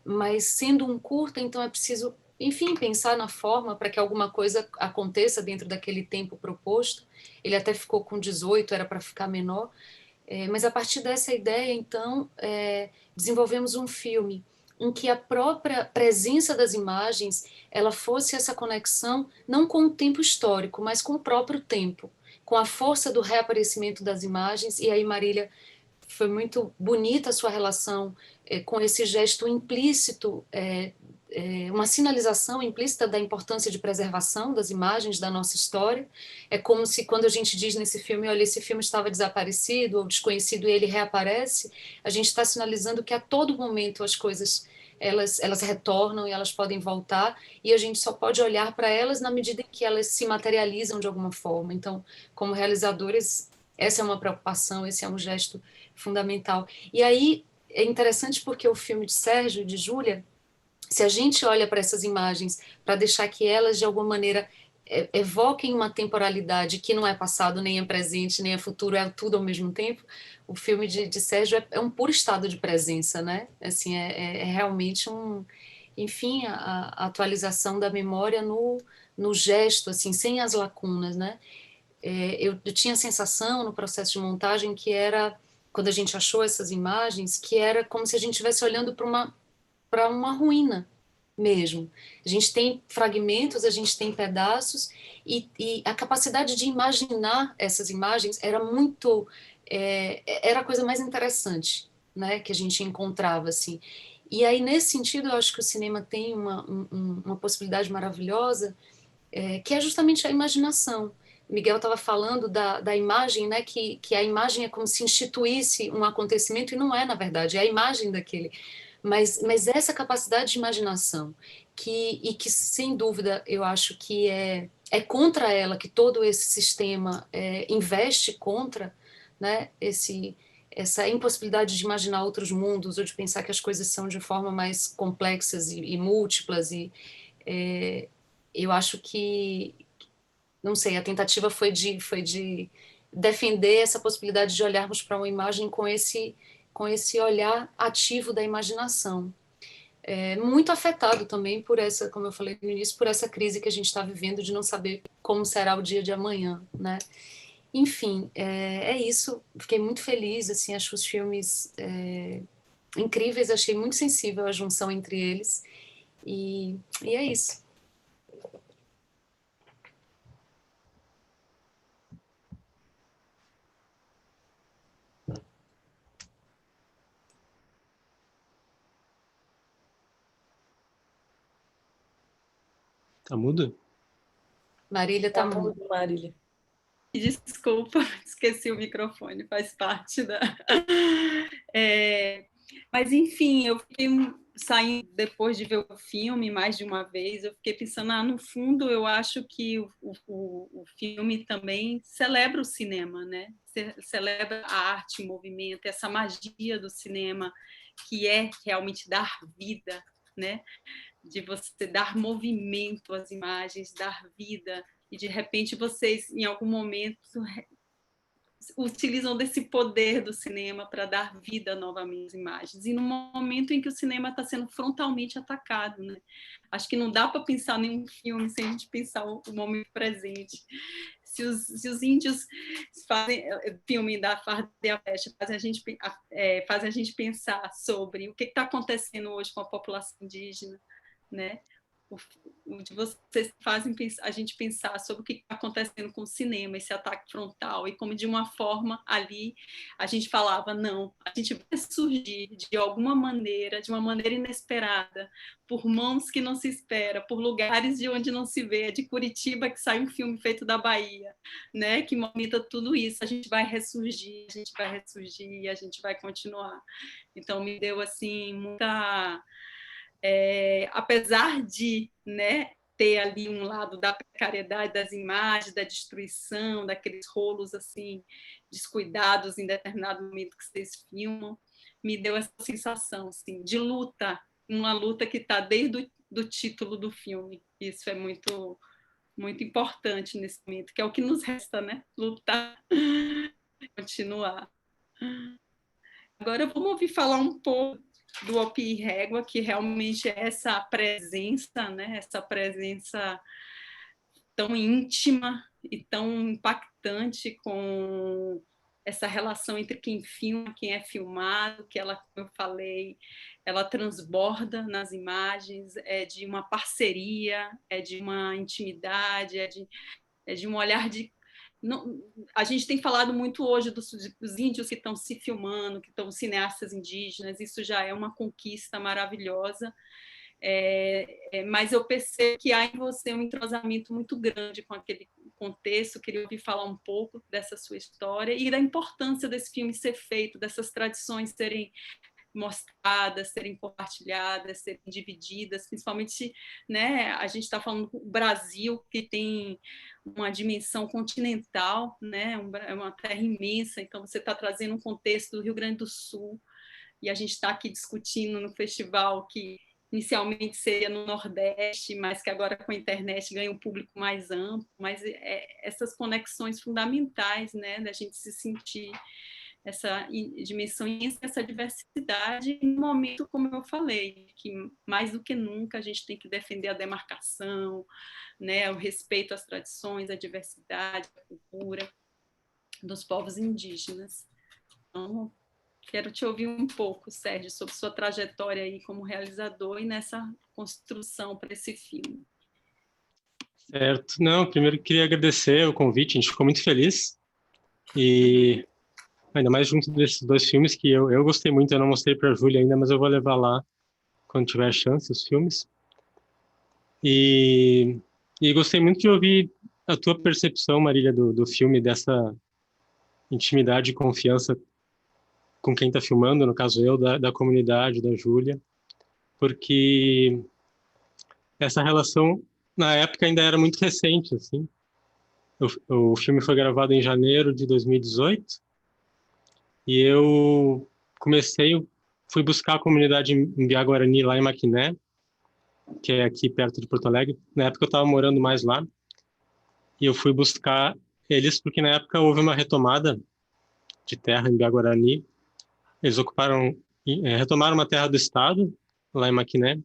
mas sendo um curta, então é preciso, enfim, pensar na forma para que alguma coisa aconteça dentro daquele tempo proposto. Ele até ficou com 18, era para ficar menor, mas a partir dessa ideia, então, desenvolvemos um filme em que a própria presença das imagens ela fosse essa conexão não com o tempo histórico, mas com o próprio tempo, com a força do reaparecimento das imagens. E aí, Marília, foi muito bonita a sua relação com esse gesto implícito, uma sinalização implícita da importância de preservação das imagens da nossa história. É como se quando a gente diz nesse filme, olha, esse filme estava desaparecido ou desconhecido e ele reaparece, a gente está sinalizando que a todo momento as coisas elas retornam e elas podem voltar, e a gente só pode olhar para elas na medida em que elas se materializam de alguma forma. Então, como realizadores, essa é uma preocupação, esse é um gesto fundamental. E aí é interessante porque o filme de Sérgio e de Júlia, se a gente olha para essas imagens para deixar que elas de alguma maneira evoquem uma temporalidade que não é passado, nem é presente, nem é futuro, é tudo ao mesmo tempo, o filme de Sérgio um puro estado de presença, né? Assim, é realmente enfim, a atualização da memória no gesto, assim, sem as lacunas, né? Eu tinha a sensação no processo de montagem que era, quando a gente achou essas imagens, que era como se a gente estivesse olhando para uma ruína mesmo. A gente tem fragmentos, a gente tem pedaços, e a capacidade de imaginar essas imagens era era a coisa mais interessante, né, que a gente encontrava, assim. E aí, nesse sentido, eu acho que o cinema tem uma possibilidade maravilhosa, que é justamente a imaginação. Miguel estava falando da imagem, né, que a imagem é como se instituísse um acontecimento, e não é, na verdade, é a imagem daquele. Mas essa capacidade de imaginação, que sem dúvida eu acho que é contra ela que todo esse sistema investe contra, né, essa impossibilidade de imaginar outros mundos ou de pensar que as coisas são de forma mais complexas e múltiplas, é, eu acho que, não sei, a tentativa foi de defender essa possibilidade de olharmos para uma imagem com esse olhar ativo da imaginação. Muito afetado também por essa, como eu falei no início, por essa crise que a gente está vivendo de não saber como será o dia de amanhã, né? Enfim, é isso. Fiquei muito feliz, assim, acho os filmes incríveis, achei muito sensível a junção entre eles, e é isso. Tá mudo? Marília Tá tá muda. mudo, Marília. Desculpa, esqueci o microfone, faz parte da. Mas, enfim, eu fiquei saindo depois de ver o filme mais de uma vez, eu fiquei pensando, no fundo, eu acho que o filme também celebra o cinema, né? Celebra a arte, o movimento, essa magia do cinema, que é realmente dar vida, né? De você dar movimento às imagens, dar vida, e de repente vocês, em algum momento, utilizam desse poder do cinema para dar vida novamente às imagens, e no momento em que o cinema está sendo frontalmente atacado, né? Acho que não dá para pensar nenhum filme sem a gente pensar o momento presente. Se os índios fazem filme da Farda e a Flecha, fazem a gente pensar sobre o que está acontecendo hoje com a população indígena, né? o de vocês fazem a gente pensar sobre o que está acontecendo com o cinema, esse ataque frontal, e como de uma forma ali a gente falava, não, a gente vai surgir de alguma maneira, de uma maneira inesperada, por mãos que não se espera, por lugares de onde não se vê, é de Curitiba que sai um filme feito da Bahia, né, que momenta tudo isso, a gente vai ressurgir, e a gente vai continuar. Então me deu assim muita... apesar de, né, ter ali um lado da precariedade das imagens, da destruição, daqueles rolos assim descuidados em determinado momento que vocês filmam, me deu essa sensação assim, de luta, uma luta que está desde do título do filme. Isso é muito, muito importante nesse momento, que é o que nos resta, né? Lutar, continuar. Agora vamos ouvir falar um pouco do Opi e Régua, que realmente é essa presença, né? Essa presença tão íntima e tão impactante com essa relação entre quem filma, quem é filmado, que ela, como eu falei, ela transborda nas imagens, é de uma parceria, é de uma intimidade, é de um olhar de... Não, a gente tem falado muito hoje dos índios que estão se filmando, que estão cineastas indígenas, isso já é uma conquista maravilhosa, mas eu percebo que há em você um entrosamento muito grande com aquele contexto. Queria ouvir falar um pouco dessa sua história e da importância desse filme ser feito, dessas tradições serem mostradas, serem compartilhadas, serem divididas, principalmente, né, a gente está falando do Brasil, que tem uma dimensão continental, né, é uma terra imensa, então você está trazendo um contexto do Rio Grande do Sul, e a gente está aqui discutindo no festival que inicialmente seria no Nordeste, mas que agora com a internet ganha um público mais amplo, mas essas conexões fundamentais, né, da gente se sentir essa dimensão e essa diversidade, em um momento, como eu falei, que mais do que nunca a gente tem que defender a demarcação, né, o respeito às tradições, à diversidade, à cultura dos povos indígenas. Então, quero te ouvir um pouco, Sérgio, sobre sua trajetória aí como realizador e nessa construção para esse filme. Certo. Não, primeiro queria agradecer o convite, a gente ficou muito feliz. E ainda mais junto desses dois filmes que eu gostei muito, eu não mostrei para a Júlia ainda, mas eu vou levar lá quando tiver chance, os filmes. E gostei muito de ouvir a tua percepção, Marília, do filme, dessa intimidade e confiança com quem está filmando, no caso eu, da comunidade, da Júlia, porque essa relação, na época, ainda era muito recente, assim. O filme foi gravado em janeiro de 2018, e eu fui buscar a comunidade em Biá-Guarani, lá em Maquiné, que é aqui perto de Porto Alegre. Na época eu estava morando mais lá, e eu fui buscar eles porque na época houve uma retomada de terra em Biá-Guarani. Eles retomaram uma terra do estado, lá em Maquiné,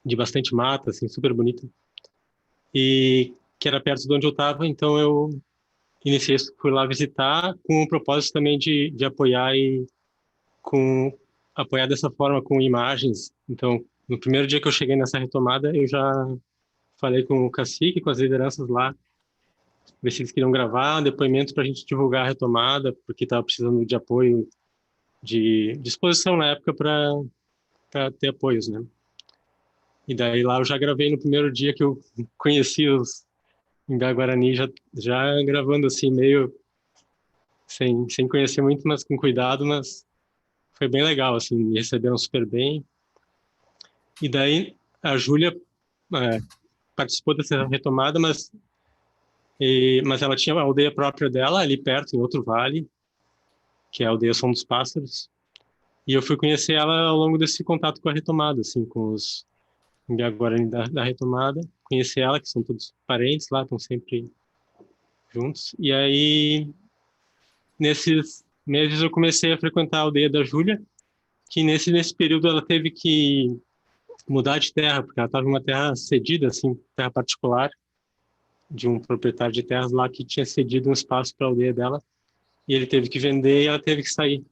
de bastante mata, assim, super bonita, e que era perto de onde eu estava, então eu fui lá visitar com o propósito também de apoiar e apoiar dessa forma com imagens. Então, no primeiro dia que eu cheguei nessa retomada, eu já falei com o cacique, com as lideranças lá, ver se eles queriam gravar depoimentos para a gente divulgar a retomada, porque estava precisando de apoio, de disposição na época para ter apoios, né? E daí lá eu já gravei no primeiro dia que eu conheci os em Guarani, já gravando assim, meio sem conhecer muito, mas com cuidado, mas foi bem legal, assim, me receberam super bem. E daí a Júlia participou dessa retomada, mas ela tinha a aldeia própria dela, ali perto, em outro vale, que é a aldeia Som dos Pássaros. E eu fui conhecer ela ao longo desse contato com a retomada, assim, com os Guarani da retomada. Conheci ela, que são todos parentes lá, estão sempre juntos. E aí, nesses meses, eu comecei a frequentar a aldeia da Júlia, que nesse período ela teve que mudar de terra, porque ela estava em uma terra cedida, assim, terra particular, de um proprietário de terras lá que tinha cedido um espaço para a aldeia dela, e ele teve que vender e ela teve que sair.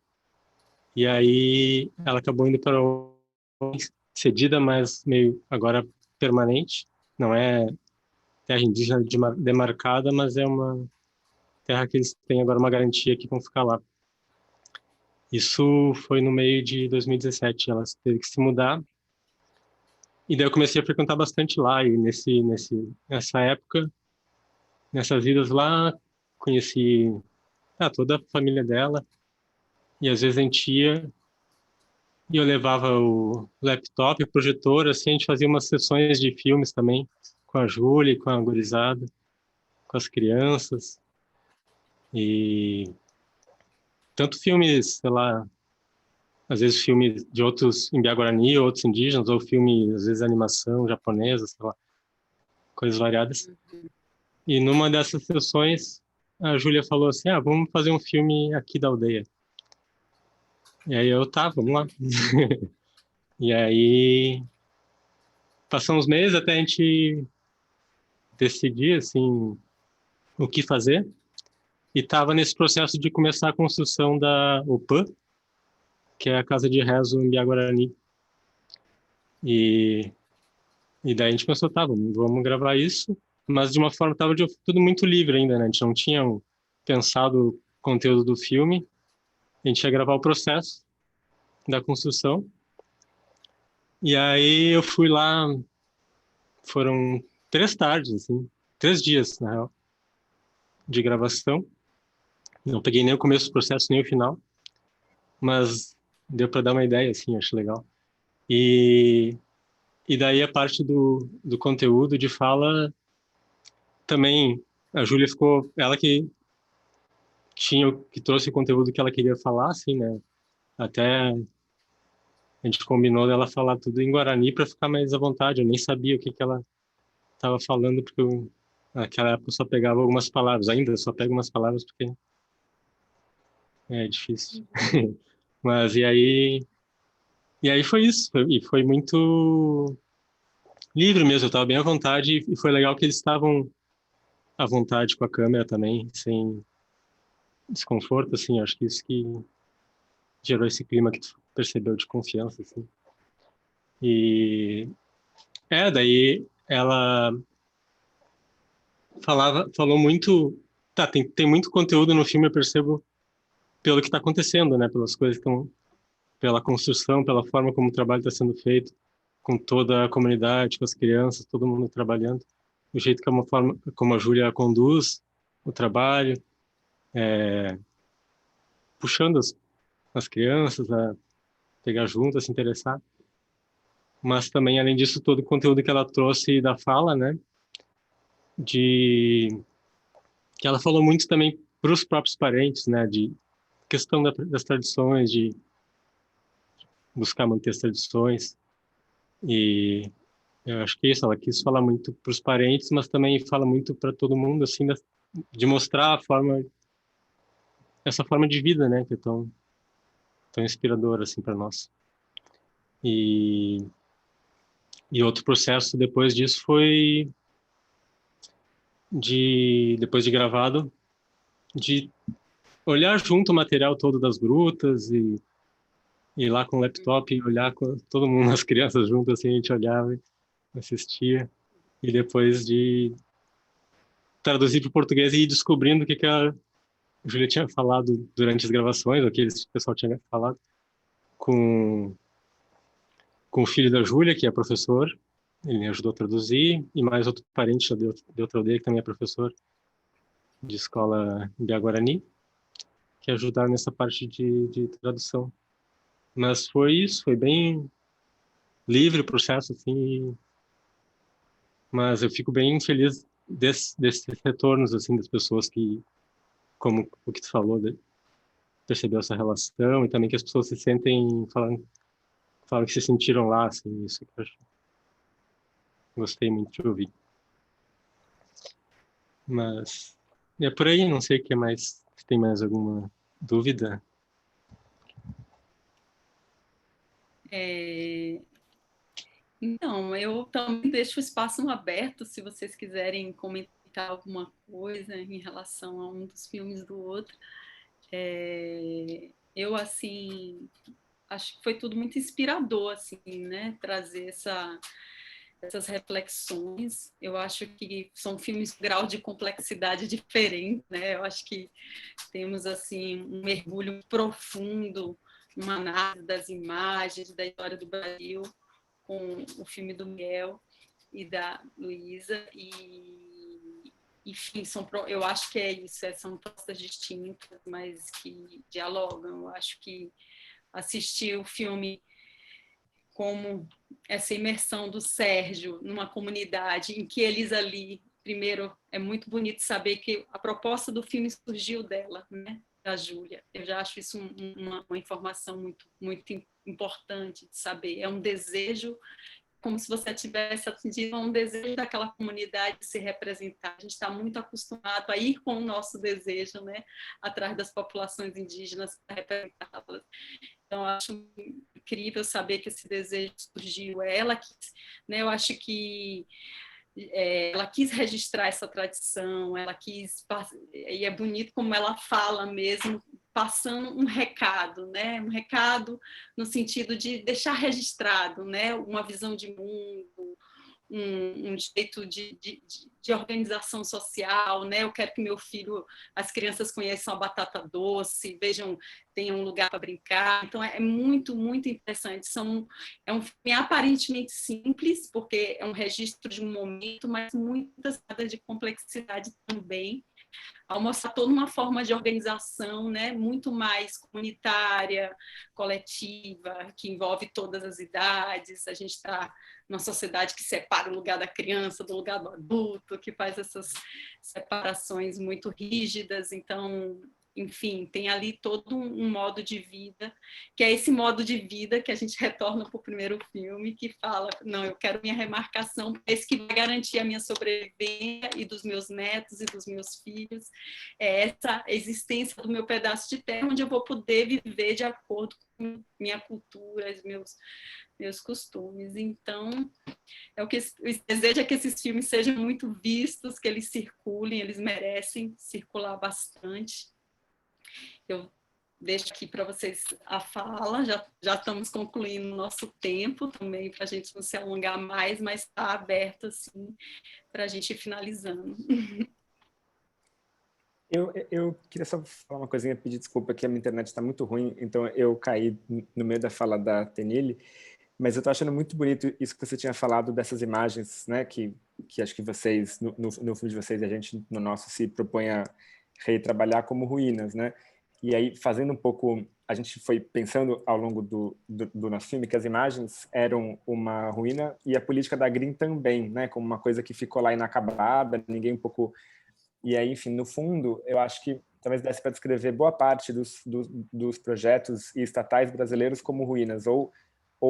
E aí ela acabou indo para o cedida, mas meio agora permanente, não é terra indígena demarcada, mas é uma terra que eles têm agora uma garantia que vão ficar lá. Isso foi no meio de 2017, ela teve que se mudar, e daí eu comecei a frequentar bastante lá, e nessa época, nessas idas lá, conheci toda a família dela, e às vezes a gente ia, e eu levava o laptop, o projetor, assim, a gente fazia umas sessões de filmes também, com a Júlia, com a gurizada, com as crianças, e tanto filmes, sei lá, às vezes filmes de outros Imbiá-Guarani, outros indígenas, ou filme, às vezes animação japonesa, sei lá, coisas variadas. E numa dessas sessões, a Júlia falou assim, vamos fazer um filme aqui da aldeia. E aí vamos lá. E aí, passamos meses até a gente decidir, assim, o que fazer. E estava nesse processo de começar a construção da OPAN, que é a Casa de Rezo em Guarani. E daí a gente pensou, vamos gravar isso, mas de uma forma estava tudo muito livre ainda, né? A gente não tinha pensado o conteúdo do filme. A gente ia gravar o processo da construção. E aí eu fui lá, foram 3 tardes, assim, 3 dias, na real, de gravação. Não peguei nem o começo do processo, nem o final, mas deu para dar uma ideia, assim, acho legal. E daí a parte do conteúdo de fala também, a Júlia ficou, ela que trouxe o conteúdo que ela queria falar, assim, né? Até a gente combinou dela falar tudo em Guarani para ficar mais à vontade. Eu nem sabia o que ela estava falando, porque naquela época eu só pegava algumas palavras. Ainda só pego umas palavras porque é difícil. Mas e aí foi isso. E foi muito livre mesmo. Eu estava bem à vontade e foi legal que eles estavam à vontade com a câmera também, sem desconforto, assim. Acho que isso que gerou esse clima que tu percebeu de confiança, assim. E daí ela falou muito, tem muito conteúdo no filme, eu percebo pelo que está acontecendo, né, pelas coisas que estão, pela construção, pela forma como o trabalho está sendo feito, com toda a comunidade, com as crianças, todo mundo trabalhando, o jeito que é uma forma como a Júlia conduz o trabalho, puxando as crianças a pegar junto, a se interessar. Mas também, além disso, todo o conteúdo que ela trouxe da fala, né? Que ela falou muito também para os próprios parentes, né? De questão das tradições, de buscar manter as tradições. E eu acho que é isso, ela quis falar muito para os parentes, mas também fala muito para todo mundo, assim, de mostrar essa forma de vida, né? Que é tão inspiradora, assim, para nós. E outro processo depois disso foi depois de gravado, de olhar junto o material todo das grutas e ir lá com o laptop e olhar com todo mundo, as crianças juntas, assim, a gente olhava e assistia. E depois de traduzir para o português e ir descobrindo o que a Júlia tinha falado durante as gravações, o que o pessoal tinha falado, com o filho da Júlia, que é professor, ele me ajudou a traduzir, e mais outro parente de outra aldeia, que também é professor de escola de Guarani, que ajudaram nessa parte de tradução. Mas foi isso, foi bem livre o processo, assim, mas eu fico bem feliz desses retornos, assim, das pessoas que, como o que tu falou, percebeu essa relação, e também que as pessoas se sentem, falam que se sentiram lá, assim, isso que eu gostei muito de ouvir. Mas é por aí, não sei o que mais, se tem mais alguma dúvida. Então, eu também deixo o espaço aberto se vocês quiserem comentar alguma coisa em relação a um dos filmes do outro. Eu, assim, acho que foi tudo muito inspirador, assim, né? Trazer essas reflexões. Eu acho que são filmes com grau de complexidade diferente, né? Eu acho que temos assim um mergulho profundo, uma análise das imagens, da história do Brasil, com o filme do Miguel e da Luísa, e enfim, eu acho que é isso, são propostas distintas, mas que dialogam. Eu acho que assistir o filme como essa imersão do Sérgio numa comunidade em que eles ali, primeiro, é muito bonito saber que a proposta do filme surgiu dela, né, da Júlia. Eu já acho isso uma informação muito importante de saber. É um desejo, como se você tivesse atingido um desejo daquela comunidade de se representar. A gente está muito acostumado a ir com o nosso desejo, né, atrás das populações indígenas para representá-las. Então, eu acho incrível saber que esse desejo surgiu. Ela quis, né, eu acho que ela quis registrar essa tradição, ela quis, e é bonito como ela fala mesmo, passando um recado, né? Um recado no sentido de deixar registrado, né? Uma visão de mundo, um jeito de organização social, né? Eu quero que meu filho, as crianças conheçam a batata doce, vejam, tenham um lugar para brincar. Então, é muito interessante. É um filme aparentemente simples, porque é um registro de um momento, mas muitas camadas de complexidade também, ao mostrar toda uma forma de organização, né, muito mais comunitária, coletiva, que envolve todas as idades. A gente está numa sociedade que separa o lugar da criança do lugar do adulto, que faz essas separações muito rígidas. Então, enfim, tem ali todo um modo de vida, que é esse modo de vida que a gente retorna para o primeiro filme, que fala, não, eu quero minha remarcação, é esse que vai garantir a minha sobrevivência e dos meus netos e dos meus filhos, é essa existência do meu pedaço de terra, onde eu vou poder viver de acordo com minha cultura, os meus costumes. Então, o desejo é que esses filmes sejam muito vistos, que eles circulem, eles merecem circular bastante. Eu deixo aqui para vocês a fala, já estamos concluindo o nosso tempo também, para a gente não se alongar mais, mas está aberto assim, para a gente ir finalizando. Eu queria só falar uma coisinha, pedir desculpa que a minha internet está muito ruim, então eu caí no meio da fala da Tenille, mas eu estou achando muito bonito isso que você tinha falado dessas imagens, né, que acho que vocês, no filme de vocês, a gente no nosso se propõe a retrabalhar como ruínas, né? E aí, fazendo um pouco, a gente foi pensando ao longo do nosso filme que as imagens eram uma ruína e a política da Green também, né? Como uma coisa que ficou lá inacabada, ninguém um pouco... E aí, enfim, no fundo, eu acho que talvez desse para descrever boa parte dos projetos estatais brasileiros como ruínas, ou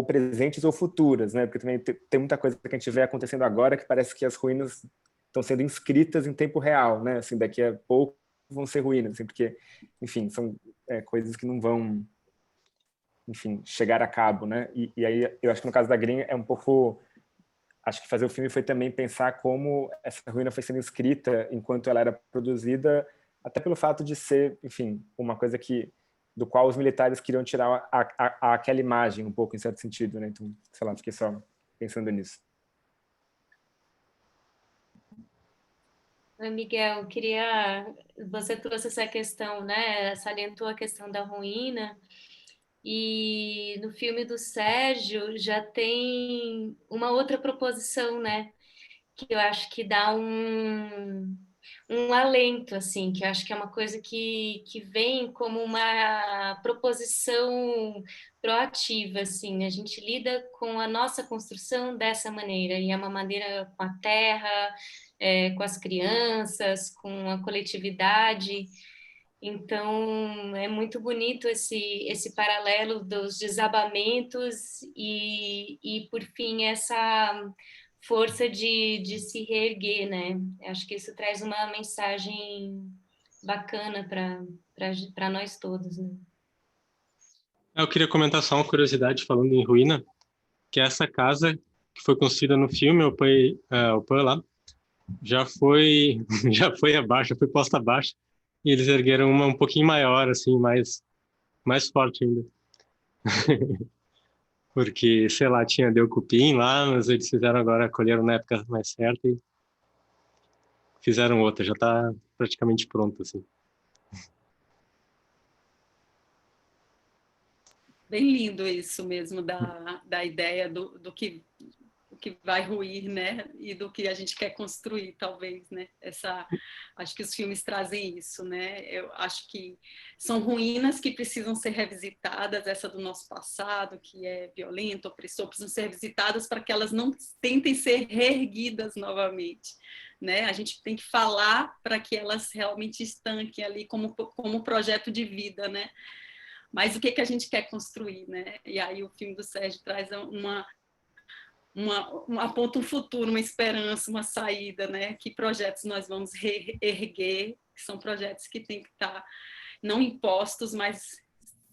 presentes ou futuras, né? Porque também tem muita coisa que a gente vê acontecendo agora que parece que as ruínas estão sendo inscritas em tempo real, né? Assim, daqui a pouco vão ser ruínas, assim, porque, enfim, são coisas que não vão, enfim, chegar a cabo, né? E aí eu acho que no caso da Green é um pouco, acho que fazer o filme foi também pensar como essa ruína foi sendo escrita enquanto ela era produzida, até pelo fato de ser, enfim, uma coisa do qual os militares queriam tirar aquela imagem um pouco, em certo sentido, né? Então, sei lá, fiquei só pensando nisso. Miguel, você trouxe essa questão, né? Salientou a questão da ruína, e no filme do Sérgio já tem uma outra proposição, né? Que eu acho que dá um alento, assim, que eu acho que é uma coisa que vem como uma proposição proativa, assim. A gente lida com a nossa construção dessa maneira, e é uma maneira com a terra, com as crianças, com a coletividade. Então, é muito bonito esse paralelo dos desabamentos e por fim, essa força de se reerguer, né? Acho que isso traz uma mensagem bacana para nós todos, né? Eu queria comentar só uma curiosidade falando em ruína, que essa casa que foi construída no filme, o Pan lá, já foi abaixo, já foi posta abaixo, e eles ergueram uma um pouquinho maior, assim, mais forte ainda. Porque, sei lá, tinha Deu Cupim lá, mas eles fizeram agora, colheram na época mais certa e fizeram outra, já está praticamente pronto, assim. Bem lindo isso mesmo, da ideia do que vai ruir, né? E do que a gente quer construir, talvez, né? Acho que os filmes trazem isso, né? Eu acho que são ruínas que precisam ser revisitadas, essa do nosso passado, que é violento, opressor, precisam ser revisitadas para que elas não tentem ser reerguidas novamente, né? A gente tem que falar para que elas realmente estanquem ali como projeto de vida, né? Mas o que a gente quer construir, né? E aí o filme do Sérgio traz aponta um futuro, uma esperança, uma saída, né? Que projetos nós vamos reerguer, que são projetos que têm que estar não impostos, mas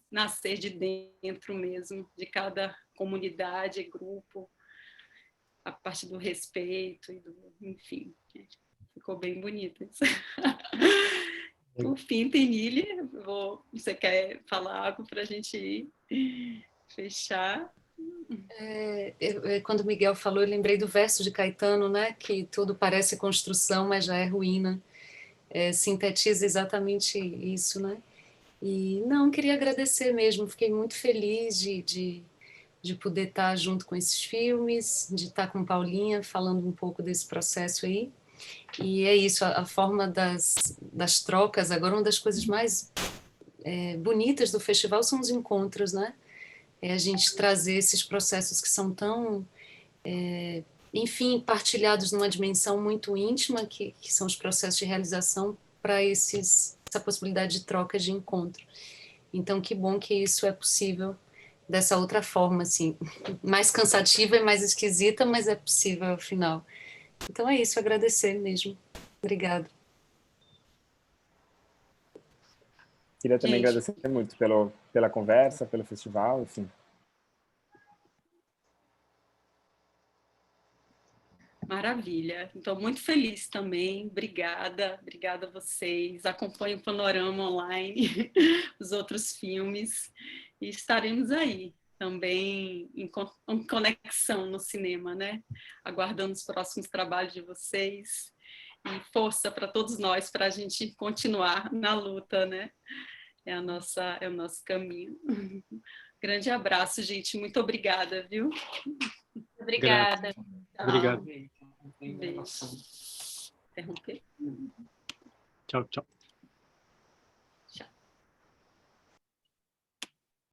nascer de dentro mesmo, de cada comunidade, grupo, a partir do respeito e enfim, ficou bem bonito isso. Por fim, Tenille, você quer falar algo para a gente fechar? Quando o Miguel falou, eu lembrei do verso de Caetano, né? Que tudo parece construção, mas já é ruína. Sintetiza exatamente isso, né? E não, queria agradecer mesmo, fiquei muito feliz de poder estar junto com esses filmes, de estar com Paulinha falando um pouco desse processo aí. E é isso, a forma das trocas. Agora, uma das coisas mais bonitas do festival são os encontros, né? É a gente trazer esses processos que são tão, enfim, partilhados numa dimensão muito íntima, que são os processos de realização, para essa possibilidade de troca, de encontro. Então, que bom que isso é possível dessa outra forma, assim, mais cansativa e mais esquisita, mas é possível ao final. Então é isso, agradecer mesmo. Obrigada. Queria também agradecer muito pela conversa, pelo festival, enfim. Maravilha. Estou muito feliz também. Obrigada a vocês. Acompanhe o Panorama Online, os outros filmes, e estaremos aí também em conexão no cinema, né? Aguardando os próximos trabalhos de vocês e força para todos nós para a gente continuar na luta, né? É o nosso caminho. Grande abraço, gente. Muito obrigada, viu? Obrigada. Obrigado. Beijo. Interromper? Tchau, tchau.